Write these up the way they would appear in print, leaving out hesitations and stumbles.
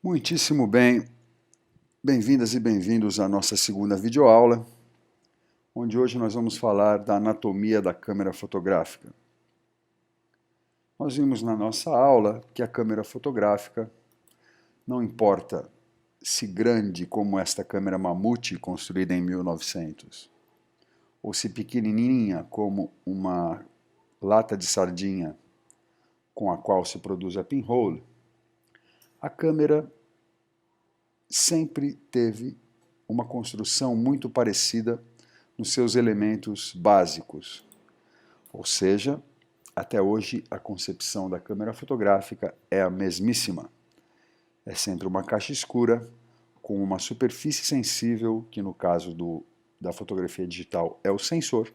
Muitíssimo bem, bem-vindas e bem-vindos à nossa segunda videoaula, onde hoje nós vamos falar da anatomia da câmera fotográfica. Nós vimos na nossa aula que a câmera fotográfica, não importa se grande como esta câmera mamute construída em 1900, ou se pequenininha como uma lata de sardinha com a qual se produz a pinhole, a câmera sempre teve uma construção muito parecida nos seus elementos básicos. Ou seja, até hoje a concepção da câmera fotográfica é a mesmíssima. É sempre uma caixa escura com uma superfície sensível, que no caso da fotografia digital é o sensor,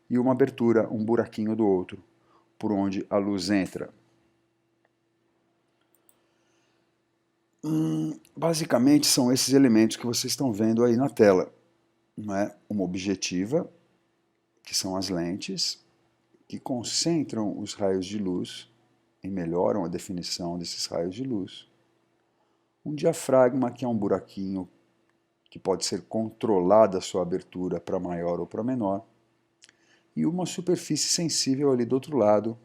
e uma abertura, um buraquinho do outro, por onde a luz entra. Basicamente são esses elementos que vocês estão vendo aí na tela. Não é? Uma objetiva, que são as lentes, que concentram os raios de luz e melhoram a definição desses raios de luz. Um diafragma, que é um buraquinho que pode ser controlada a sua abertura para maior ou para menor. E uma superfície sensível ali do outro lado,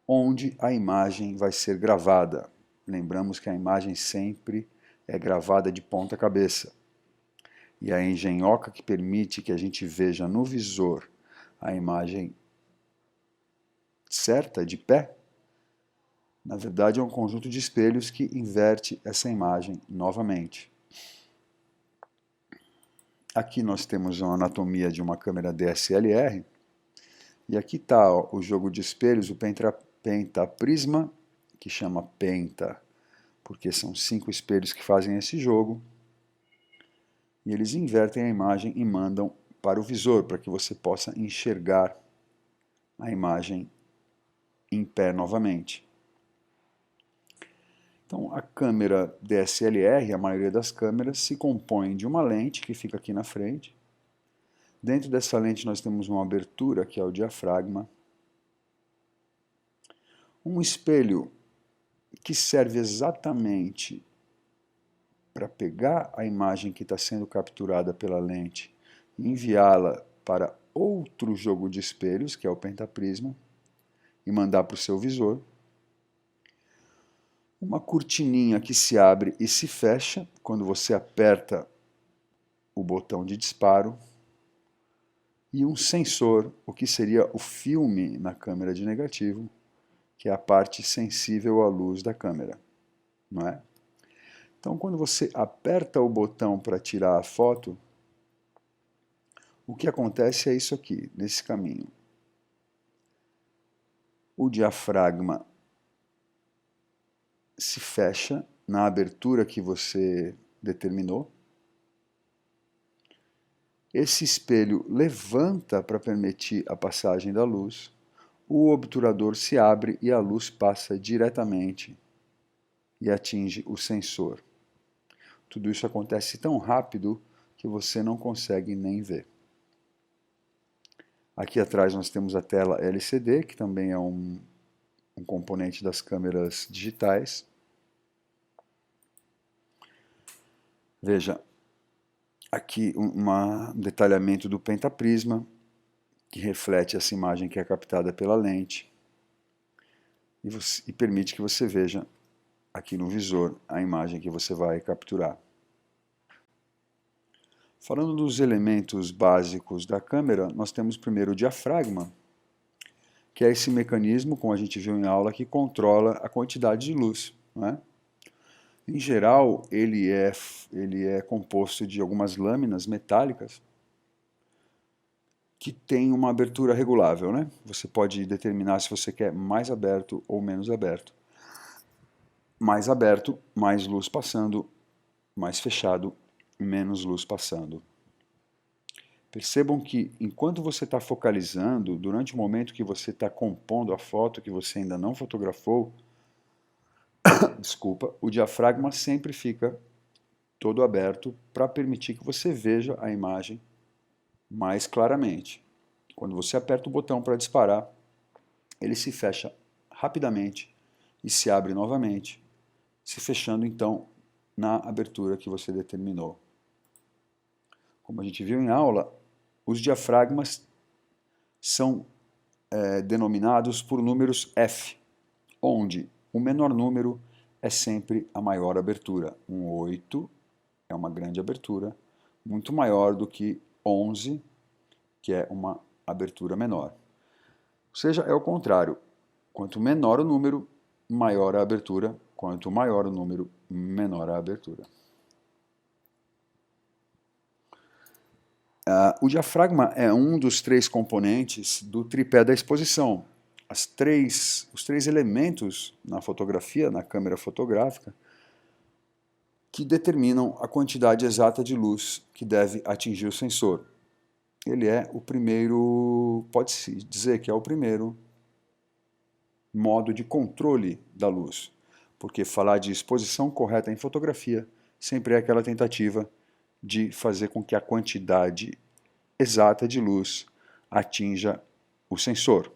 onde a imagem vai ser gravada. Lembramos que a imagem sempre é gravada de ponta cabeça. E a engenhoca que permite que a gente veja no visor a imagem certa, de pé, na verdade é um conjunto de espelhos que inverte essa imagem novamente. Aqui nós temos uma anatomia de uma câmera DSLR, e aqui está o jogo de espelhos, o pentaprisma, que chama penta, porque são 5 espelhos que fazem esse jogo, e eles invertem a imagem e mandam para o visor, para que você possa enxergar a imagem em pé novamente. Então, a câmera DSLR, a maioria das câmeras, se compõe de uma lente que fica aqui na frente. Dentro dessa lente nós temos uma abertura, que é o diafragma. Um espelho que serve exatamente para pegar a imagem que está sendo capturada pela lente e enviá-la para outro jogo de espelhos, que é o pentaprisma, e mandar para o seu visor. Uma cortininha que se abre e se fecha quando você aperta o botão de disparo, e um sensor, o que seria o filme na câmera de negativo, que é a parte sensível à luz da câmera, não é? Então, quando você aperta o botão para tirar a foto, o que acontece é isso aqui, nesse caminho. O diafragma se fecha na abertura que você determinou. Esse espelho levanta para permitir a passagem da luz. O obturador se abre e a luz passa diretamente e atinge o sensor. Tudo isso acontece tão rápido que você não consegue nem ver. Aqui atrás nós temos a tela LCD, que também é um componente das câmeras digitais. Veja, aqui um detalhamento do pentaprisma, que reflete essa imagem que é captada pela lente e permite que você veja aqui no visor a imagem que você vai capturar. Falando dos elementos básicos da câmera, nós temos primeiro o diafragma, que é esse mecanismo, como a gente viu em aula, que controla a quantidade de luz, não é? Em geral, ele é composto de algumas lâminas metálicas que tem uma abertura regulável, né? Você pode determinar se você quer mais aberto ou menos aberto. Mais aberto, mais luz passando, mais fechado, menos luz passando. Percebam que enquanto você está focalizando, durante o momento que você está compondo a foto que você ainda não fotografou, desculpa, o diafragma sempre fica todo aberto para permitir que você veja a imagem mais claramente. Quando você aperta o botão para disparar, ele se fecha rapidamente e se abre novamente, se fechando então na abertura que você determinou. Como a gente viu em aula, os diafragmas são denominados por números F, onde o menor número é sempre a maior abertura. 8 é uma grande abertura, muito maior do que 11, que é uma abertura menor. Ou seja, é o contrário. Quanto menor o número, maior a abertura. Quanto maior o número, menor a abertura. O diafragma é um dos 3 componentes do tripé da exposição. Os três elementos na fotografia, na câmera fotográfica, que determinam a quantidade exata de luz que deve atingir o sensor. Ele é o primeiro, pode-se dizer que é o primeiro modo de controle da luz, porque falar de exposição correta em fotografia sempre é aquela tentativa de fazer com que a quantidade exata de luz atinja o sensor.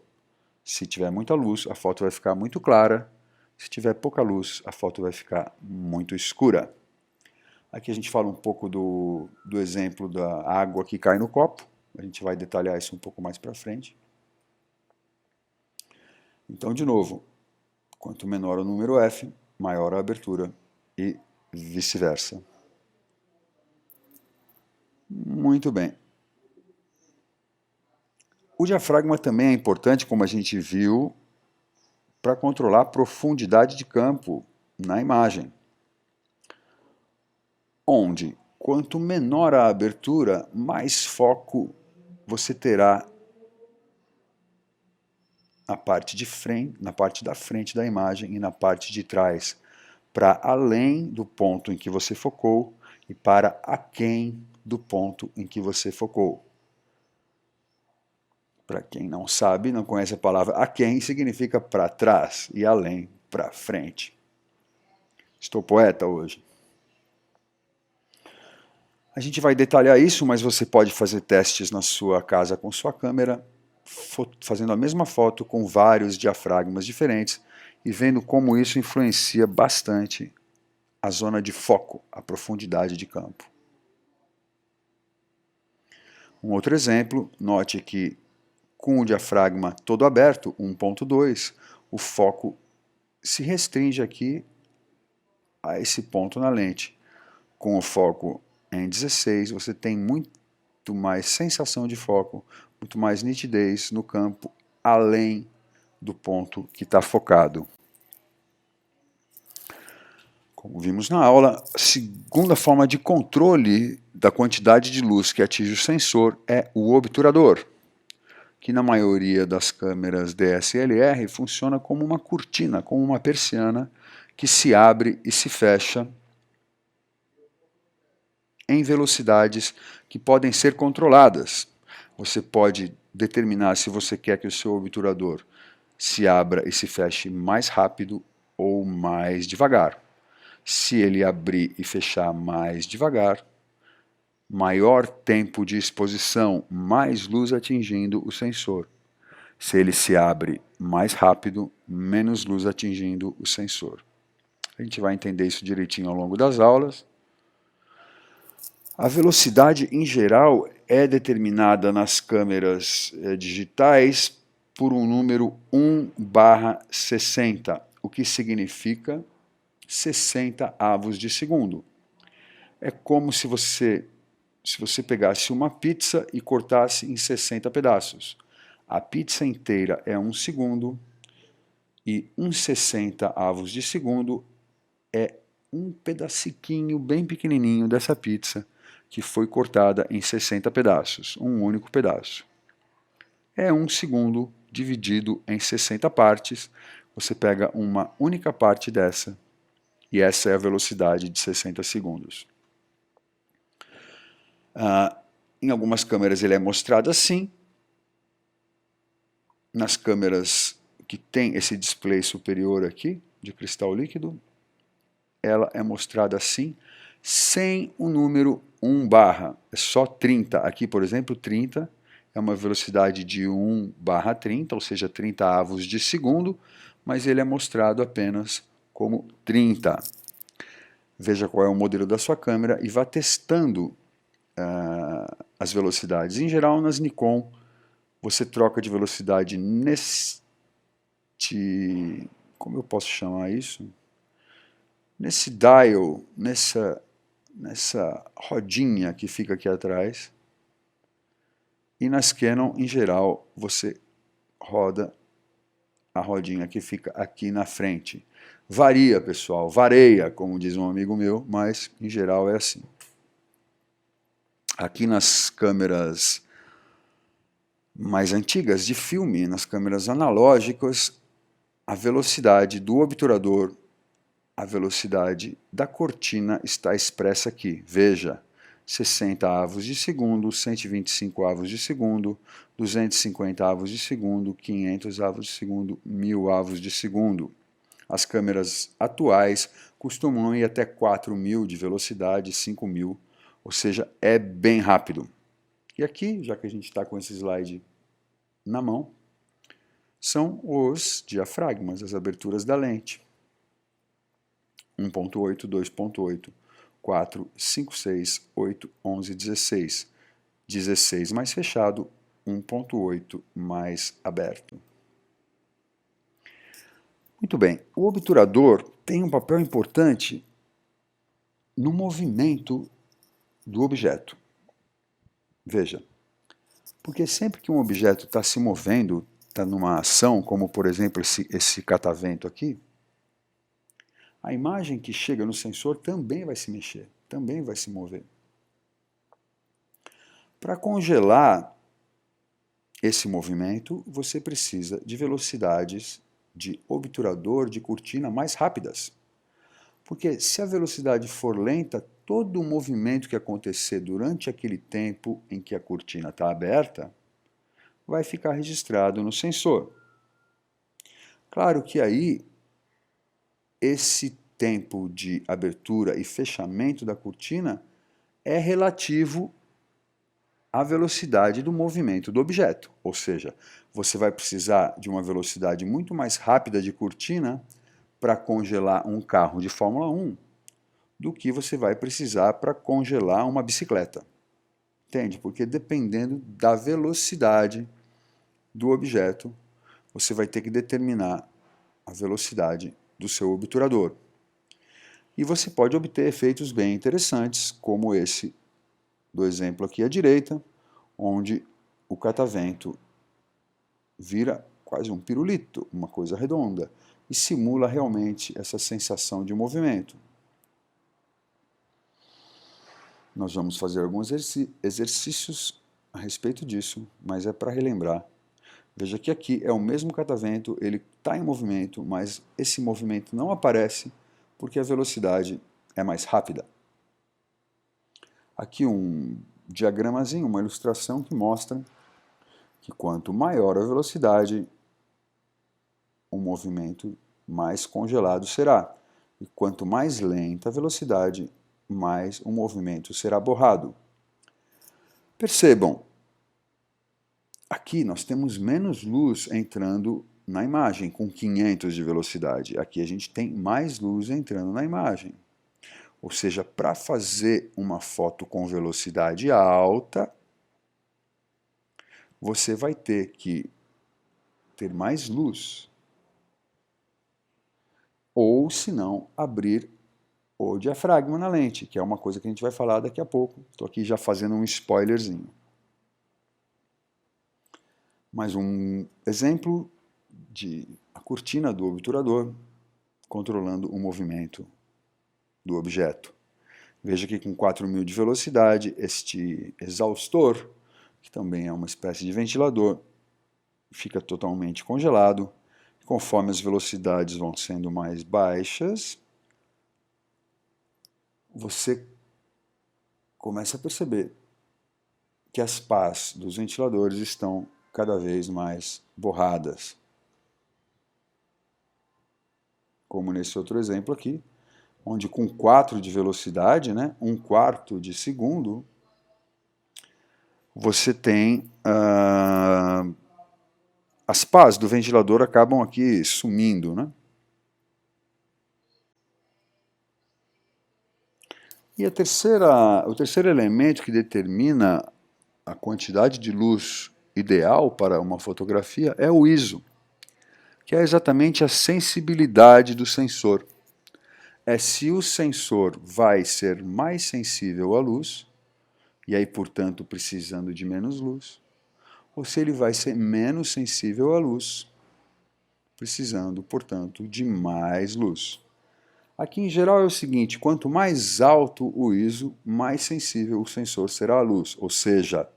Se tiver muita luz, a foto vai ficar muito clara. Se tiver pouca luz, a foto vai ficar muito escura. Aqui a gente fala um pouco do exemplo da água que cai no copo. A gente vai detalhar isso um pouco mais para frente. Então, de novo, quanto menor o número F, maior a abertura e vice-versa. Muito bem. O diafragma também é importante, como a gente viu, para controlar a profundidade de campo na imagem. Onde, quanto menor a abertura, mais foco você terá na parte da frente da imagem e na parte de trás, para além do ponto em que você focou e para aquém do ponto em que você focou. Para quem não sabe, não conhece a palavra aquém, significa para trás e além, para frente. Estou poeta hoje. A gente vai detalhar isso, mas você pode fazer testes na sua casa com sua câmera, fazendo a mesma foto com vários diafragmas diferentes e vendo como isso influencia bastante a zona de foco, a profundidade de campo. Um outro exemplo, note que com o diafragma todo aberto, 1.2, o foco se restringe aqui a esse ponto na lente. Com o foco em 16, você tem muito mais sensação de foco, muito mais nitidez no campo, além do ponto que está focado. Como vimos na aula, a segunda forma de controle da quantidade de luz que atinge o sensor é o obturador, que na maioria das câmeras DSLR funciona como uma cortina, como uma persiana, que se abre e se fecha em velocidades que podem ser controladas. Você pode determinar se você quer que o seu obturador se abra e se feche mais rápido ou mais devagar. Se ele abrir e fechar mais devagar, maior tempo de exposição, mais luz atingindo o sensor. Se ele se abre mais rápido, menos luz atingindo o sensor. A gente vai entender isso direitinho ao longo das aulas. A velocidade, em geral, é determinada nas câmeras digitais por um número 1/60, o que significa 60 avos de segundo. É como se você pegasse uma pizza e cortasse em 60 pedaços. A pizza inteira é 1 segundo e 1/60 avos de segundo é um pedacinho bem pequenininho dessa pizza que foi cortada em 60 pedaços, um único pedaço. É 1 segundo dividido em 60 partes, você pega uma única parte dessa, e essa é a velocidade de 60 segundos. Em algumas câmeras ele é mostrado assim. Nas câmeras que tem esse display superior aqui, de cristal líquido, ela é mostrada assim, sem o número 1/, é só 30. Aqui, por exemplo, 30 é uma velocidade de 1/30, ou seja, 30 avos de segundo, mas ele é mostrado apenas como 30. Veja qual é o modelo da sua câmera e vá testando as velocidades. Em geral, nas Nikon, você troca de velocidade neste... como eu posso chamar isso? Nesse dial, nessa rodinha que fica aqui atrás. E nas Canon, em geral, você roda a rodinha que fica aqui na frente. Varia, pessoal, vareia, como diz um amigo meu, mas em geral é assim. Aqui nas câmeras mais antigas de filme, nas câmeras analógicas, a velocidade do obturador, a velocidade da cortina está expressa aqui. Veja, 60 avos de segundo, 125 avos de segundo, 250 avos de segundo, 500 avos de segundo, 1000 avos de segundo. As câmeras atuais costumam ir até 4000 de velocidade, 5000, ou seja, é bem rápido. E aqui, já que a gente está com esse slide na mão, são os diafragmas, as aberturas da lente. 1.8, 2.8, 4, 5, 6, 8, 11, 16. 16 mais fechado, 1.8 mais aberto. Muito bem, o obturador tem um papel importante no movimento do objeto. Veja, porque sempre que um objeto está se movendo, está numa ação, como por exemplo esse catavento aqui, a imagem que chega no sensor também vai se mexer, também vai se mover. Para congelar esse movimento, você precisa de velocidades de obturador de cortina mais rápidas. Porque se a velocidade for lenta, todo o movimento que acontecer durante aquele tempo em que a cortina está aberta vai ficar registrado no sensor. Claro que aí esse tempo de abertura e fechamento da cortina é relativo à velocidade do movimento do objeto. Ou seja, você vai precisar de uma velocidade muito mais rápida de cortina para congelar um carro de Fórmula 1 do que você vai precisar para congelar uma bicicleta. Entende? Porque dependendo da velocidade do objeto, você vai ter que determinar a velocidade do seu obturador. E você pode obter efeitos bem interessantes, como esse do exemplo aqui à direita, onde o catavento vira quase um pirulito, uma coisa redonda, e simula realmente essa sensação de movimento. Nós vamos fazer alguns exercícios a respeito disso, mas é para relembrar. Veja que aqui é o mesmo catavento, ele está em movimento, mas esse movimento não aparece porque a velocidade é mais rápida. Aqui um diagramazinho, uma ilustração que mostra que quanto maior a velocidade, o movimento mais congelado será. E quanto mais lenta a velocidade, mais o movimento será borrado. Percebam, aqui nós temos menos luz entrando na imagem, com 500 de velocidade. Aqui a gente tem mais luz entrando na imagem. Ou seja, para fazer uma foto com velocidade alta, você vai ter que ter mais luz. Ou, se não, abrir o diafragma na lente, que é uma coisa que a gente vai falar daqui a pouco. Estou aqui já fazendo um spoilerzinho. Mais um exemplo de a cortina do obturador controlando o movimento do objeto. Veja que com 4000 de velocidade, este exaustor, que também é uma espécie de ventilador, fica totalmente congelado. Conforme as velocidades vão sendo mais baixas, você começa a perceber que as pás dos ventiladores estão cada vez mais borradas. Como nesse outro exemplo aqui, onde com 4 de velocidade, né, 1/4 de segundo, você tem as pás do ventilador acabam aqui sumindo, né? E o terceiro elemento que determina a quantidade de luz ideal para uma fotografia é o ISO, que é exatamente a sensibilidade do sensor. É se o sensor vai ser mais sensível à luz, e aí, portanto, precisando de menos luz, ou se ele vai ser menos sensível à luz, precisando, portanto, de mais luz. Aqui, em geral, é o seguinte: quanto mais alto o ISO, mais sensível o sensor será à luz. Ou seja,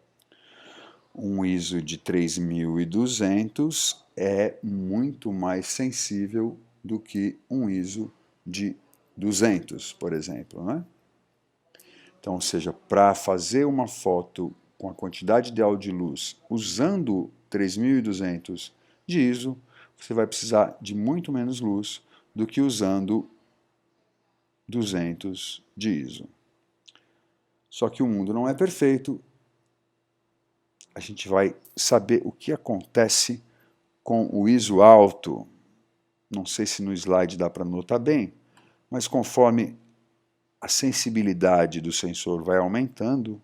um ISO de 3200 é muito mais sensível do que um ISO de 200, por exemplo, né? Então, ou seja, para fazer uma foto com a quantidade ideal de luz usando 3200 de ISO, você vai precisar de muito menos luz do que usando 200 de ISO. Só que o mundo não é perfeito. A gente vai saber o que acontece com o ISO alto. Não sei se no slide dá para notar bem, mas conforme a sensibilidade do sensor vai aumentando,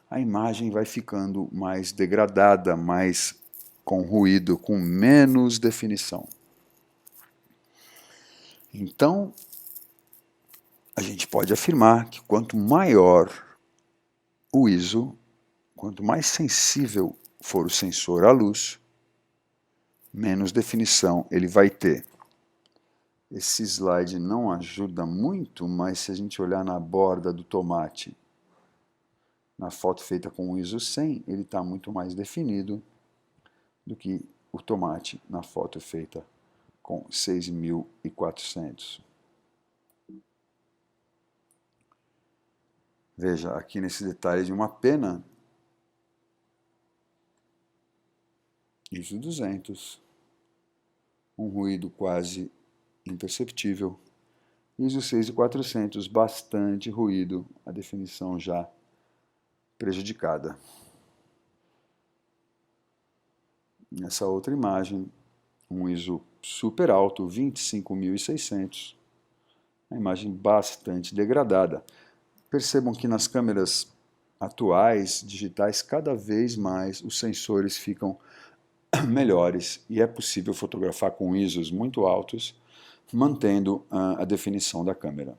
a imagem vai ficando mais degradada, mais com ruído, com menos definição. Então, a gente pode afirmar que quanto maior o ISO, quanto mais sensível for o sensor à luz, menos definição ele vai ter. Esse slide não ajuda muito, mas se a gente olhar na borda do tomate, na foto feita com o ISO 100, ele está muito mais definido do que o tomate na foto feita com 6400. Veja, aqui nesse detalhe de uma pena, ISO 200, um ruído quase imperceptível. ISO 6400, bastante ruído, a definição já prejudicada. Nessa outra imagem, um ISO super alto, 25.600, uma imagem bastante degradada. Percebam que nas câmeras atuais, digitais, cada vez mais os sensores ficam melhores e é possível fotografar com ISOs muito altos, mantendo a definição da câmera.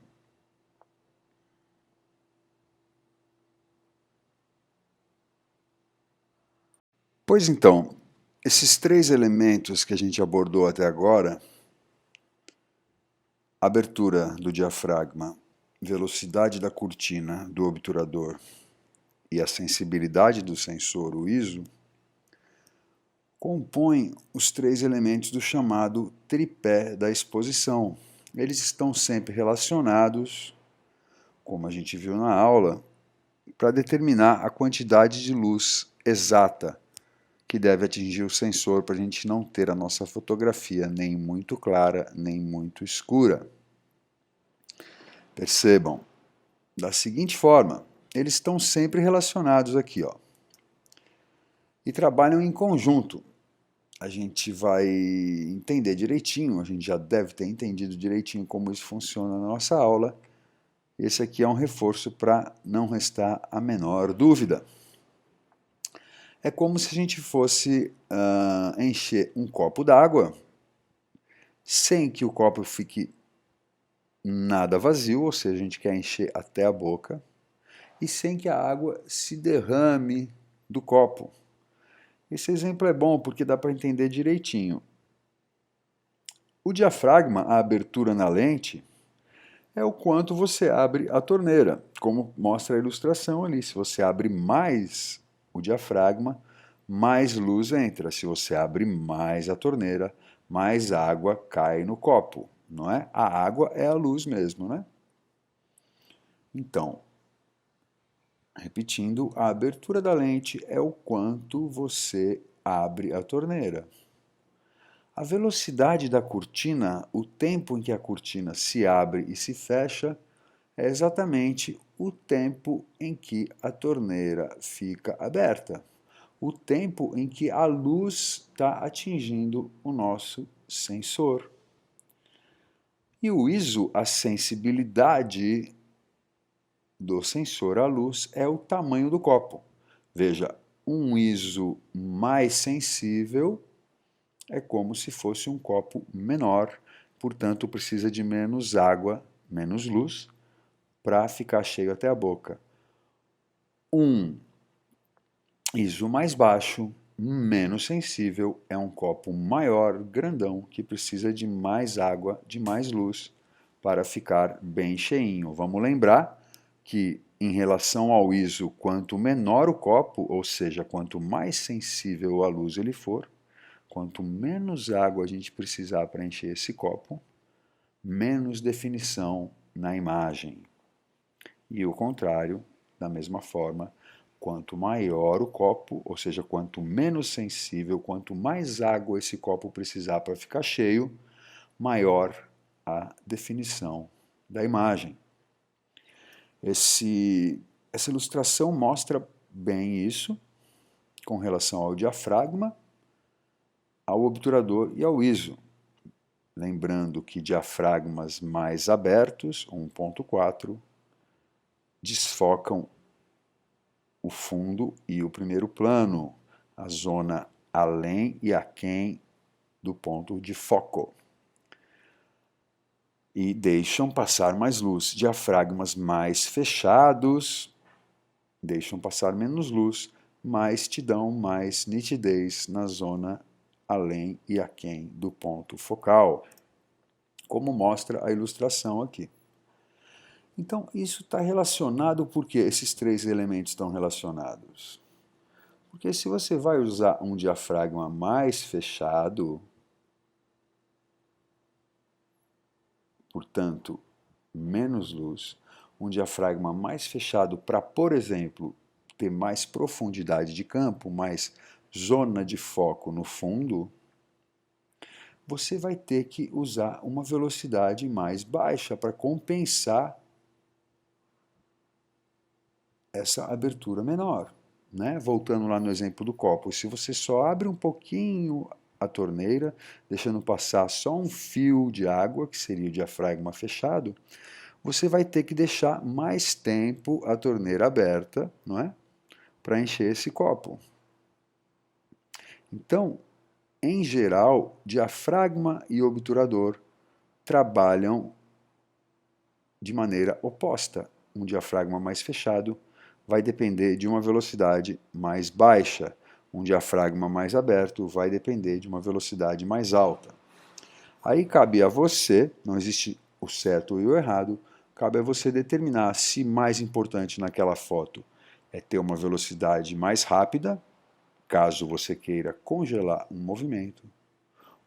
Pois então, esses três elementos que a gente abordou até agora, abertura do diafragma, velocidade da cortina do obturador e a sensibilidade do sensor, o ISO, compõem os três elementos do chamado tripé da exposição. Eles estão sempre relacionados, como a gente viu na aula, para determinar a quantidade de luz exata que deve atingir o sensor para a gente não ter a nossa fotografia nem muito clara, nem muito escura. Percebam, da seguinte forma, eles estão sempre relacionados aqui, ó, e trabalham em conjunto. A gente vai entender direitinho, a gente já deve ter entendido direitinho como isso funciona na nossa aula. Esse aqui é um reforço para não restar a menor dúvida. É como se a gente fosse encher um copo d'água sem que o copo fique nada vazio, ou seja, a gente quer encher até a boca, e sem que a água se derrame do copo. Esse exemplo é bom porque dá para entender direitinho. O diafragma, a abertura na lente, é o quanto você abre a torneira, como mostra a ilustração ali. Se você abre mais o diafragma, mais luz entra. Se você abre mais a torneira, mais água cai no copo, não é? A água é a luz mesmo, né? Então, repetindo, a abertura da lente é o quanto você abre a torneira. A velocidade da cortina, o tempo em que a cortina se abre e se fecha, é exatamente o tempo em que a torneira fica aberta, o tempo em que a luz está atingindo o nosso sensor. E o ISO, a sensibilidade, do sensor à luz é o tamanho do copo. Veja, um ISO mais sensível é como se fosse um copo menor, portanto precisa de menos água, menos luz, para ficar cheio até a boca. Um ISO mais baixo, menos sensível, é um copo maior, grandão, que precisa de mais água, de mais luz, para ficar bem cheinho. Vamos lembrar que, em relação ao ISO, quanto menor o copo, ou seja, quanto mais sensível a luz ele for, quanto menos água a gente precisar para encher esse copo, menos definição na imagem. E o contrário, da mesma forma, quanto maior o copo, ou seja, quanto menos sensível, quanto mais água esse copo precisar para ficar cheio, maior a definição da imagem. Essa ilustração mostra bem isso com relação ao diafragma, ao obturador e ao ISO. Lembrando que diafragmas mais abertos, 1.4, desfocam o fundo e o primeiro plano, a zona além e aquém do ponto de foco. E deixam passar mais luz. Diafragmas mais fechados deixam passar menos luz, mas te dão mais nitidez na zona além e aquém do ponto focal, como mostra a ilustração aqui. Então, isso está relacionado porque esses três elementos estão relacionados. Porque se você vai usar um diafragma mais fechado, portanto, menos luz, um diafragma mais fechado para, por exemplo, ter mais profundidade de campo, mais zona de foco no fundo, você vai ter que usar uma velocidade mais baixa para compensar essa abertura menor. Né? Voltando lá no exemplo do copo, se você só abre um pouquinho a torneira, deixando passar só um fio de água, que seria o diafragma fechado, você vai ter que deixar mais tempo a torneira aberta, não é? Para encher esse copo. Então, em geral, diafragma e obturador trabalham de maneira oposta. Um diafragma mais fechado vai depender de uma velocidade mais baixa. Um diafragma mais aberto vai depender de uma velocidade mais alta. Aí cabe a você, não existe o certo e o errado, cabe a você determinar se mais importante naquela foto é ter uma velocidade mais rápida, caso você queira congelar um movimento,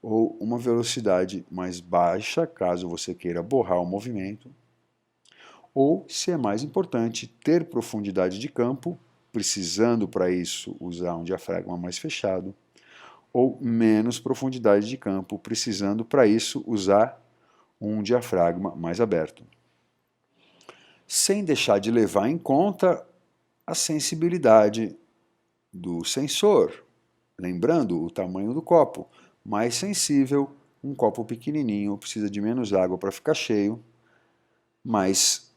ou uma velocidade mais baixa, caso você queira borrar o movimento, ou se é mais importante ter profundidade de campo, precisando para isso usar um diafragma mais fechado, ou menos profundidade de campo, precisando para isso usar um diafragma mais aberto. Sem deixar de levar em conta a sensibilidade do sensor, lembrando o tamanho do copo. Mais sensível, um copo pequenininho precisa de menos água para ficar cheio, mas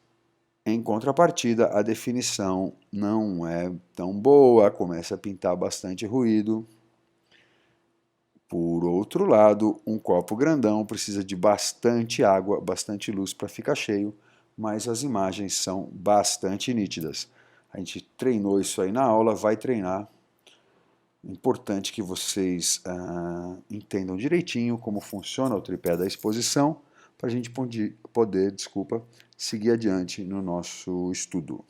em contrapartida a definição não é tão boa, começa a pintar bastante ruído. Por outro lado, um copo grandão precisa de bastante água, bastante luz para ficar cheio, mas as imagens são bastante nítidas. A gente treinou isso aí na aula, vai treinar. É importante que vocês entendam direitinho como funciona o tripé da exposição, para a gente poder, seguir adiante no nosso estudo.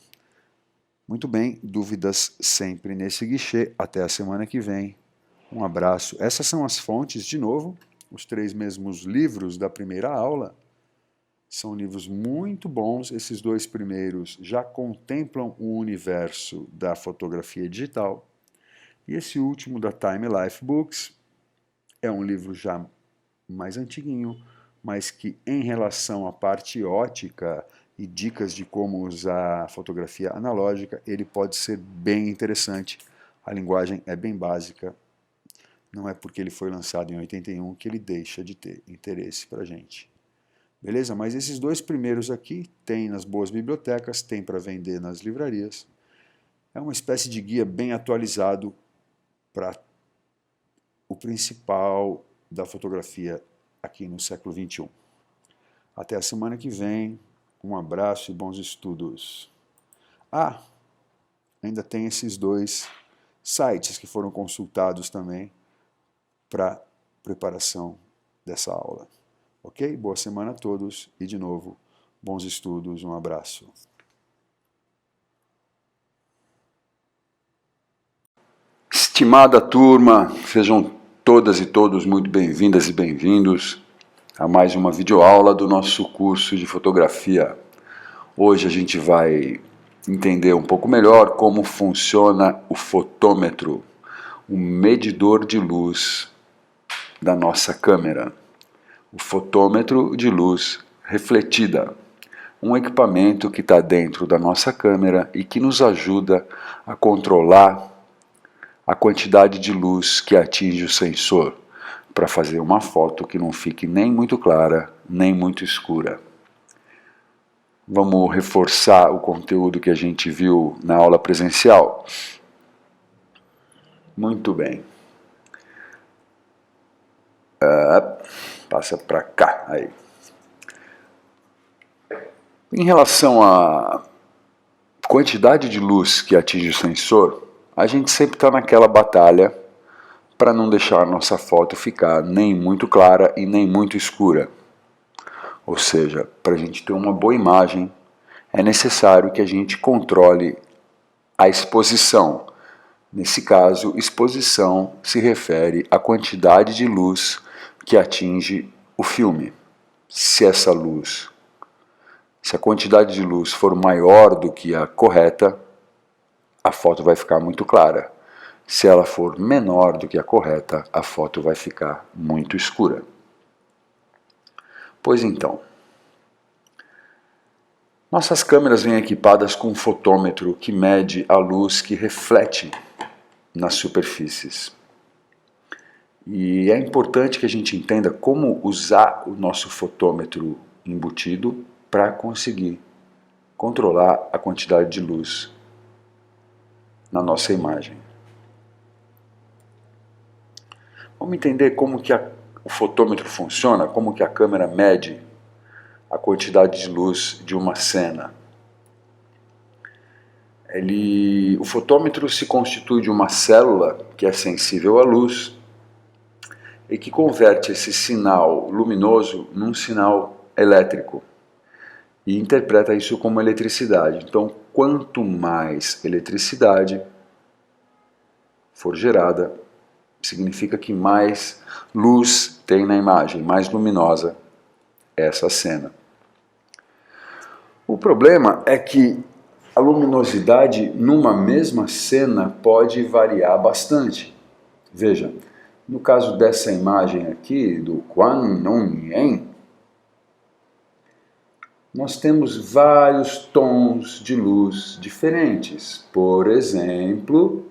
Muito bem, dúvidas sempre nesse guichê. Até a semana que vem. Um abraço. Essas são as fontes, de novo, os três mesmos livros da primeira aula. São livros muito bons. Esses dois primeiros já contemplam o universo da fotografia digital. E esse último, da Time Life Books, é um livro já mais antiguinho, mas que, em relação à parte ótica e dicas de como usar a fotografia analógica, ele pode ser bem interessante. A linguagem é bem básica. Não é porque ele foi lançado em 81 que ele deixa de ter interesse para a gente. Beleza? Mas esses dois primeiros aqui tem nas boas bibliotecas, tem para vender nas livrarias. É uma espécie de guia bem atualizado para o principal da fotografia aqui no século XXI. Até a semana que vem, um abraço e bons estudos. Ah, ainda tem esses dois sites que foram consultados também para preparação dessa aula. Ok? Boa semana a todos e, de novo, bons estudos, um abraço. Estimada turma, sejam todas e todos muito bem-vindas e bem-vindos a mais uma videoaula do nosso curso de fotografia. Hoje a gente vai entender um pouco melhor como funciona o fotômetro, o medidor de luz da nossa câmera. O fotômetro de luz refletida, um equipamento que está dentro da nossa câmera e que nos ajuda a controlar a quantidade de luz que atinge o sensor, para fazer uma foto que não fique nem muito clara, nem muito escura. Vamos reforçar o conteúdo que a gente viu na aula presencial? Muito bem. Passa para cá. Aí. Em relação à quantidade de luz que atinge o sensor, a gente sempre está naquela batalha para não deixar a nossa foto ficar nem muito clara e nem muito escura. Ou seja, para a gente ter uma boa imagem, é necessário que a gente controle a exposição. Nesse caso, exposição se refere à quantidade de luz que atinge o filme. Se a quantidade de luz for maior do que a correta, a foto vai ficar muito clara. Se ela for menor do que a correta, a foto vai ficar muito escura. Pois então, nossas câmeras vêm equipadas com um fotômetro que mede a luz que reflete nas superfícies. E é importante que a gente entenda como usar o nosso fotômetro embutido para conseguir controlar a quantidade de luz na nossa imagem. Vamos entender como que o fotômetro funciona, como que a câmera mede a quantidade de luz de uma cena. O fotômetro se constitui de uma célula que é sensível à luz e que converte esse sinal luminoso num sinal elétrico e interpreta isso como eletricidade. Então, quanto mais eletricidade for gerada, significa que mais luz tem na imagem, mais luminosa é essa cena. O problema é que a luminosidade numa mesma cena pode variar bastante. Veja, no caso dessa imagem aqui, do Quan Non Yen, nós temos vários tons de luz diferentes. Por exemplo,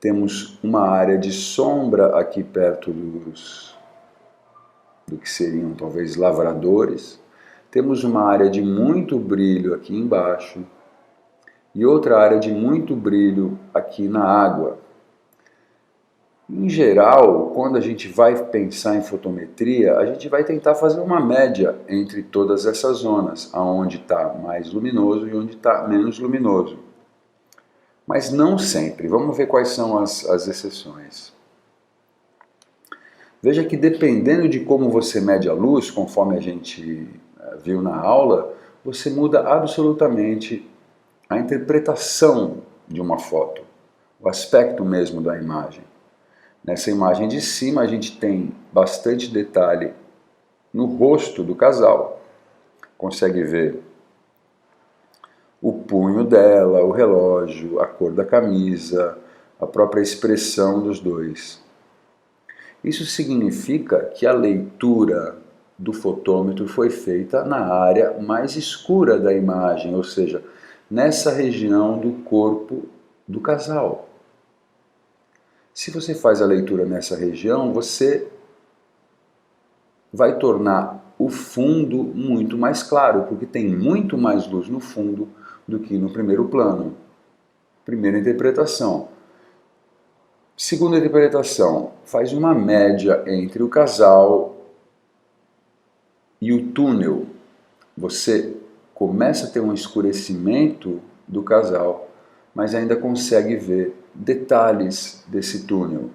temos uma área de sombra aqui perto do que seriam talvez lavradores. Temos uma área de muito brilho aqui embaixo e outra área de muito brilho aqui na água. Em geral, quando a gente vai pensar em fotometria, a gente vai tentar fazer uma média entre todas essas zonas, aonde está mais luminoso e onde está menos luminoso. Mas não sempre. Vamos ver quais são as exceções. Veja que dependendo de como você mede a luz, conforme a gente viu na aula, você muda absolutamente a interpretação de uma foto, o aspecto mesmo da imagem. Nessa imagem de cima a gente tem bastante detalhe no rosto do casal. Consegue ver o punho dela, o relógio, a cor da camisa, a própria expressão dos dois. Isso significa que a leitura do fotômetro foi feita na área mais escura da imagem, ou seja, nessa região do corpo do casal. Se você faz a leitura nessa região, você vai tornar o fundo muito mais claro, porque tem muito mais luz no fundo do que no primeiro plano. Primeira interpretação. Segunda interpretação, faz uma média entre o casal e o túnel. Você começa a ter um escurecimento do casal, mas ainda consegue ver detalhes desse túnel.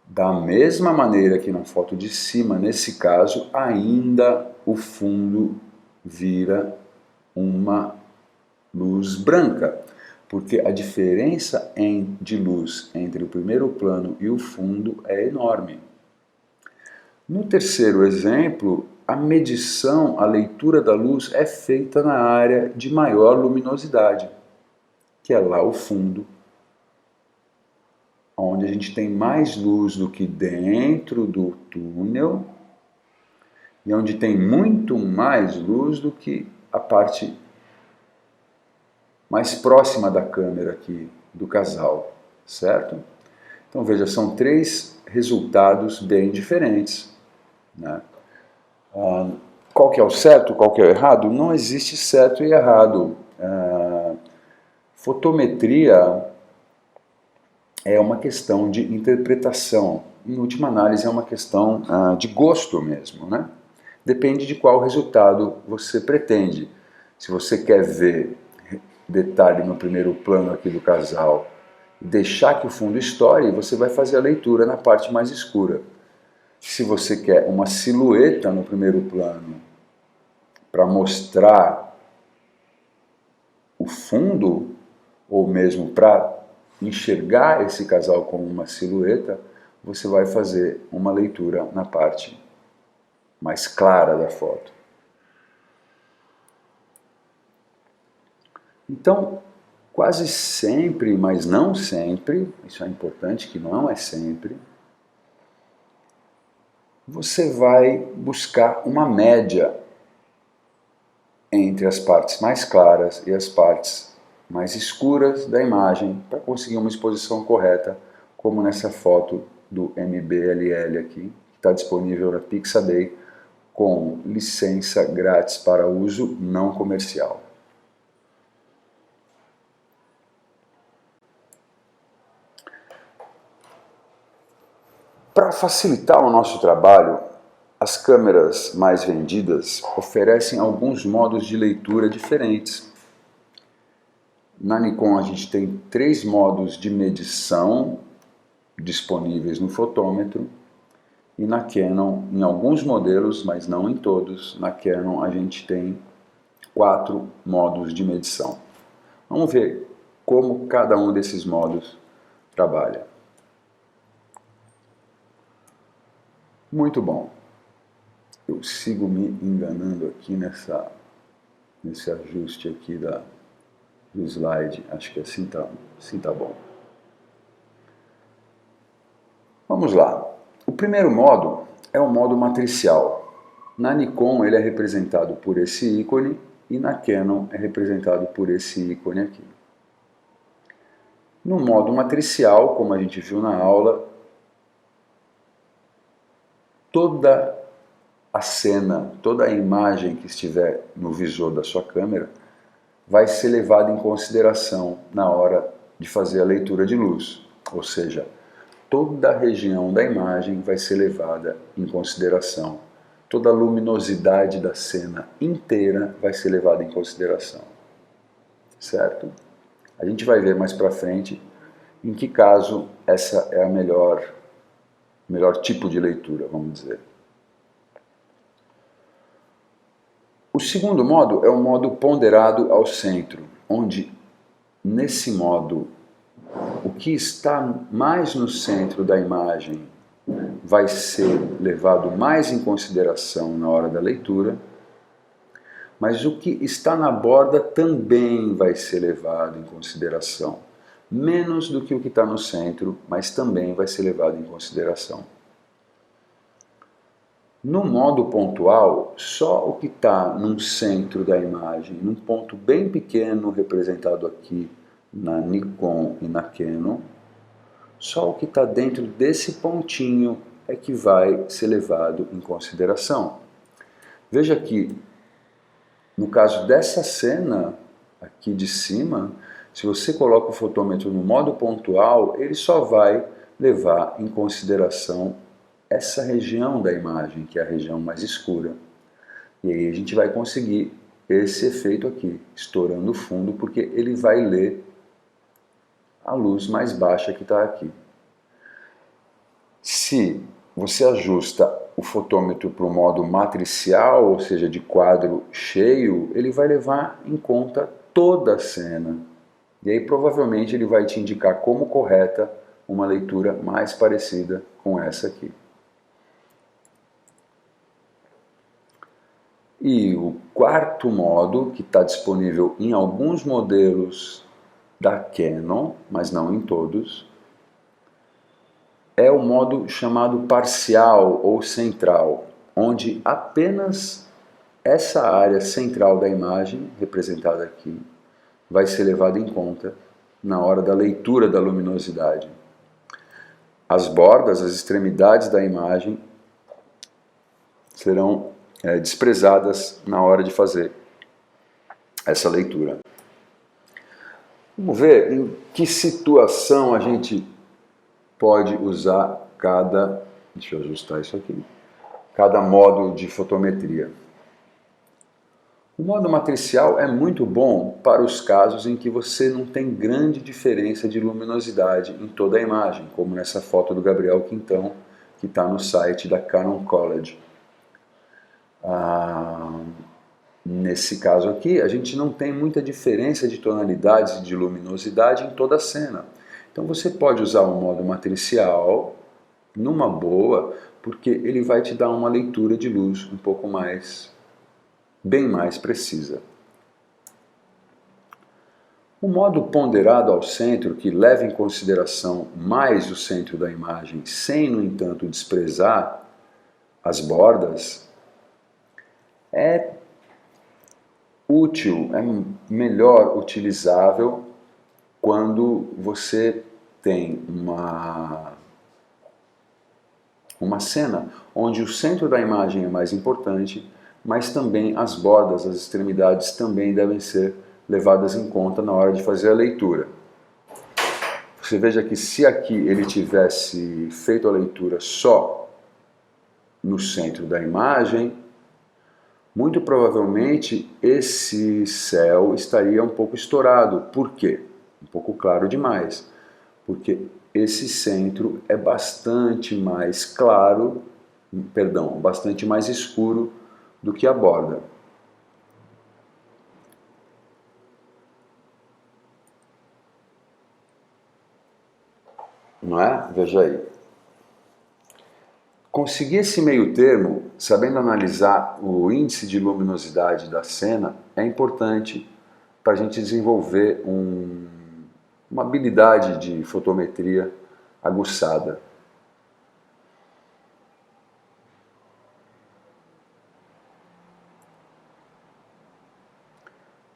Da mesma maneira que na foto de cima, nesse caso, ainda o fundo vira uma luz branca, porque a diferença de luz entre o primeiro plano e o fundo é enorme. No terceiro exemplo, a medição, a leitura da luz é feita na área de maior luminosidade, que é lá o fundo, onde a gente tem mais luz do que dentro do túnel e onde tem muito mais luz do que a parte mais próxima da câmera aqui do casal, certo? Então veja, são três resultados bem diferentes, né? Qual que é o certo, qual que é o errado? Não existe certo e errado. Fotometria é uma questão de interpretação. Em última análise, é uma questão de gosto mesmo, né? Depende de qual resultado você pretende. Se você quer ver detalhe no primeiro plano aqui do casal e deixar que o fundo estoure, você vai fazer a leitura na parte mais escura. Se você quer uma silhueta no primeiro plano para mostrar o fundo, ou mesmo para enxergar esse casal como uma silhueta, você vai fazer uma leitura na parte mais clara da foto. Então, quase sempre, mas não sempre, isso é importante que não é sempre, você vai buscar uma média entre as partes mais claras e as partes mais escuras da imagem para conseguir uma exposição correta, como nessa foto do MBLL aqui, que está disponível na Pixabay com licença grátis para uso não comercial. Para facilitar o nosso trabalho, as câmeras mais vendidas oferecem alguns modos de leitura diferentes. Na Nikon a gente tem 3 modos de medição disponíveis no fotômetro, e na Canon, em alguns modelos, mas não em todos, na Canon a gente tem 4 modos de medição. Vamos ver como cada um desses modos trabalha. Muito bom. Eu sigo me enganando aqui nesse ajuste aqui do slide. Acho que assim tá bom. Vamos lá. O primeiro modo é o modo matricial. Na Nikon ele é representado por esse ícone e na Canon é representado por esse ícone aqui. No modo matricial, como a gente viu na aula, toda a cena, toda a imagem que estiver no visor da sua câmera vai ser levada em consideração na hora de fazer a leitura de luz. Ou seja, toda a região da imagem vai ser levada em consideração. Toda a luminosidade da cena inteira vai ser levada em consideração. Certo? A gente vai ver mais para frente em que caso essa é a melhor tipo de leitura, vamos dizer. O segundo modo é o modo ponderado ao centro, onde nesse modo o que está mais no centro da imagem vai ser levado mais em consideração na hora da leitura, mas o que está na borda também vai ser levado em consideração. Menos do que o que está no centro, mas também vai ser levado em consideração. No modo pontual, só o que está no centro da imagem, num ponto bem pequeno representado aqui na Nikon e na Canon, só o que está dentro desse pontinho é que vai ser levado em consideração. Veja que, no caso dessa cena aqui de cima, se você coloca o fotômetro no modo pontual, ele só vai levar em consideração essa região da imagem, que é a região mais escura. E aí a gente vai conseguir esse efeito aqui, estourando o fundo, porque ele vai ler a luz mais baixa que está aqui. Se você ajusta o fotômetro para o modo matricial, ou seja, de quadro cheio, ele vai levar em conta toda a cena. E aí provavelmente ele vai te indicar como correta uma leitura mais parecida com essa aqui. E o quarto modo, que está disponível em alguns modelos da Canon, mas não em todos, é o modo chamado parcial ou central, onde apenas essa área central da imagem, representada aqui, vai ser levada em conta na hora da leitura da luminosidade. As bordas, as extremidades da imagem serão desprezadas na hora de fazer essa leitura. Vamos ver em que situação a gente pode usar deixa eu ajustar isso aqui, cada modo de fotometria. O modo matricial é muito bom para os casos em que você não tem grande diferença de luminosidade em toda a imagem, como nessa foto do Gabriel Quintão, que está no site da Cannon College. Nesse caso aqui, a gente não tem muita diferença de tonalidades e de luminosidade em toda a cena. Então você pode usar o modo matricial numa boa, porque ele vai te dar uma leitura de luz um pouco bem mais precisa. O modo ponderado ao centro, que leva em consideração mais o centro da imagem, sem, no entanto, desprezar as bordas, é útil, é melhor utilizável quando você tem uma cena onde o centro da imagem é mais importante, mas também as bordas, as extremidades também devem ser levadas em conta na hora de fazer a leitura. Você veja que se aqui ele tivesse feito a leitura só no centro da imagem, muito provavelmente esse céu estaria um pouco estourado. Por quê? Um pouco claro demais. Porque esse centro é bastante mais claro, bastante mais escuro do que a borda. Não é? Veja aí. Conseguir esse meio termo, sabendo analisar o índice de luminosidade da cena, é importante para a gente desenvolver uma habilidade de fotometria aguçada.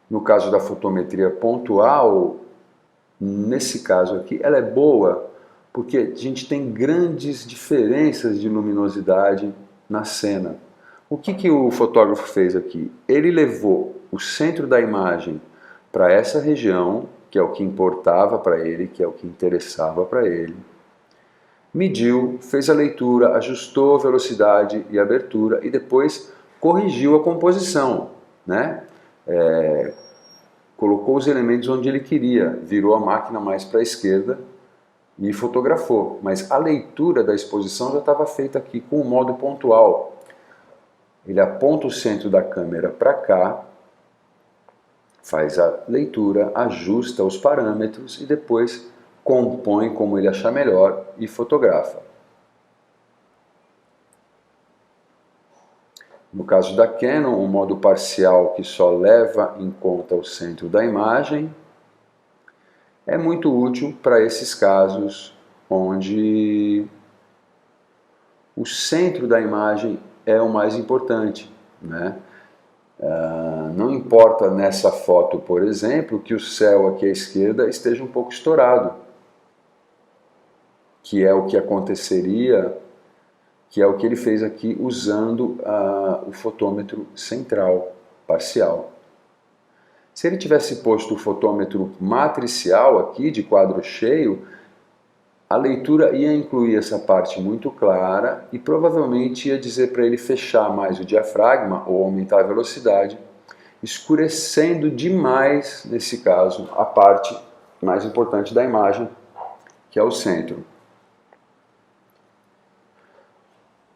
No caso da fotometria pontual, nesse caso aqui, ela é boa porque a gente tem grandes diferenças de luminosidade na cena. O que o fotógrafo fez aqui? Ele levou o centro da imagem para essa região, que é o que importava para ele, que é o que interessava para ele. Mediu, fez a leitura, ajustou a velocidade e abertura e depois corrigiu a composição, né? Colocou os elementos onde ele queria, virou a máquina mais para a esquerda e fotografou. Mas a leitura da exposição já estava feita aqui com o modo pontual. Ele aponta o centro da câmera para cá, faz a leitura, ajusta os parâmetros e depois compõe como ele achar melhor e fotografa. No caso da Canon, o modo parcial, que só leva em conta o centro da imagem, é muito útil para esses casos onde o centro da imagem é o mais importante, né? Não importa nessa foto, por exemplo, que o céu aqui à esquerda esteja um pouco estourado, que é o que aconteceria que é o que ele fez aqui usando o fotômetro central parcial. Se ele tivesse posto o fotômetro matricial aqui, de quadro cheio, a leitura ia incluir essa parte muito clara e provavelmente ia dizer para ele fechar mais o diafragma ou aumentar a velocidade, escurecendo demais, nesse caso, a parte mais importante da imagem, que é o centro.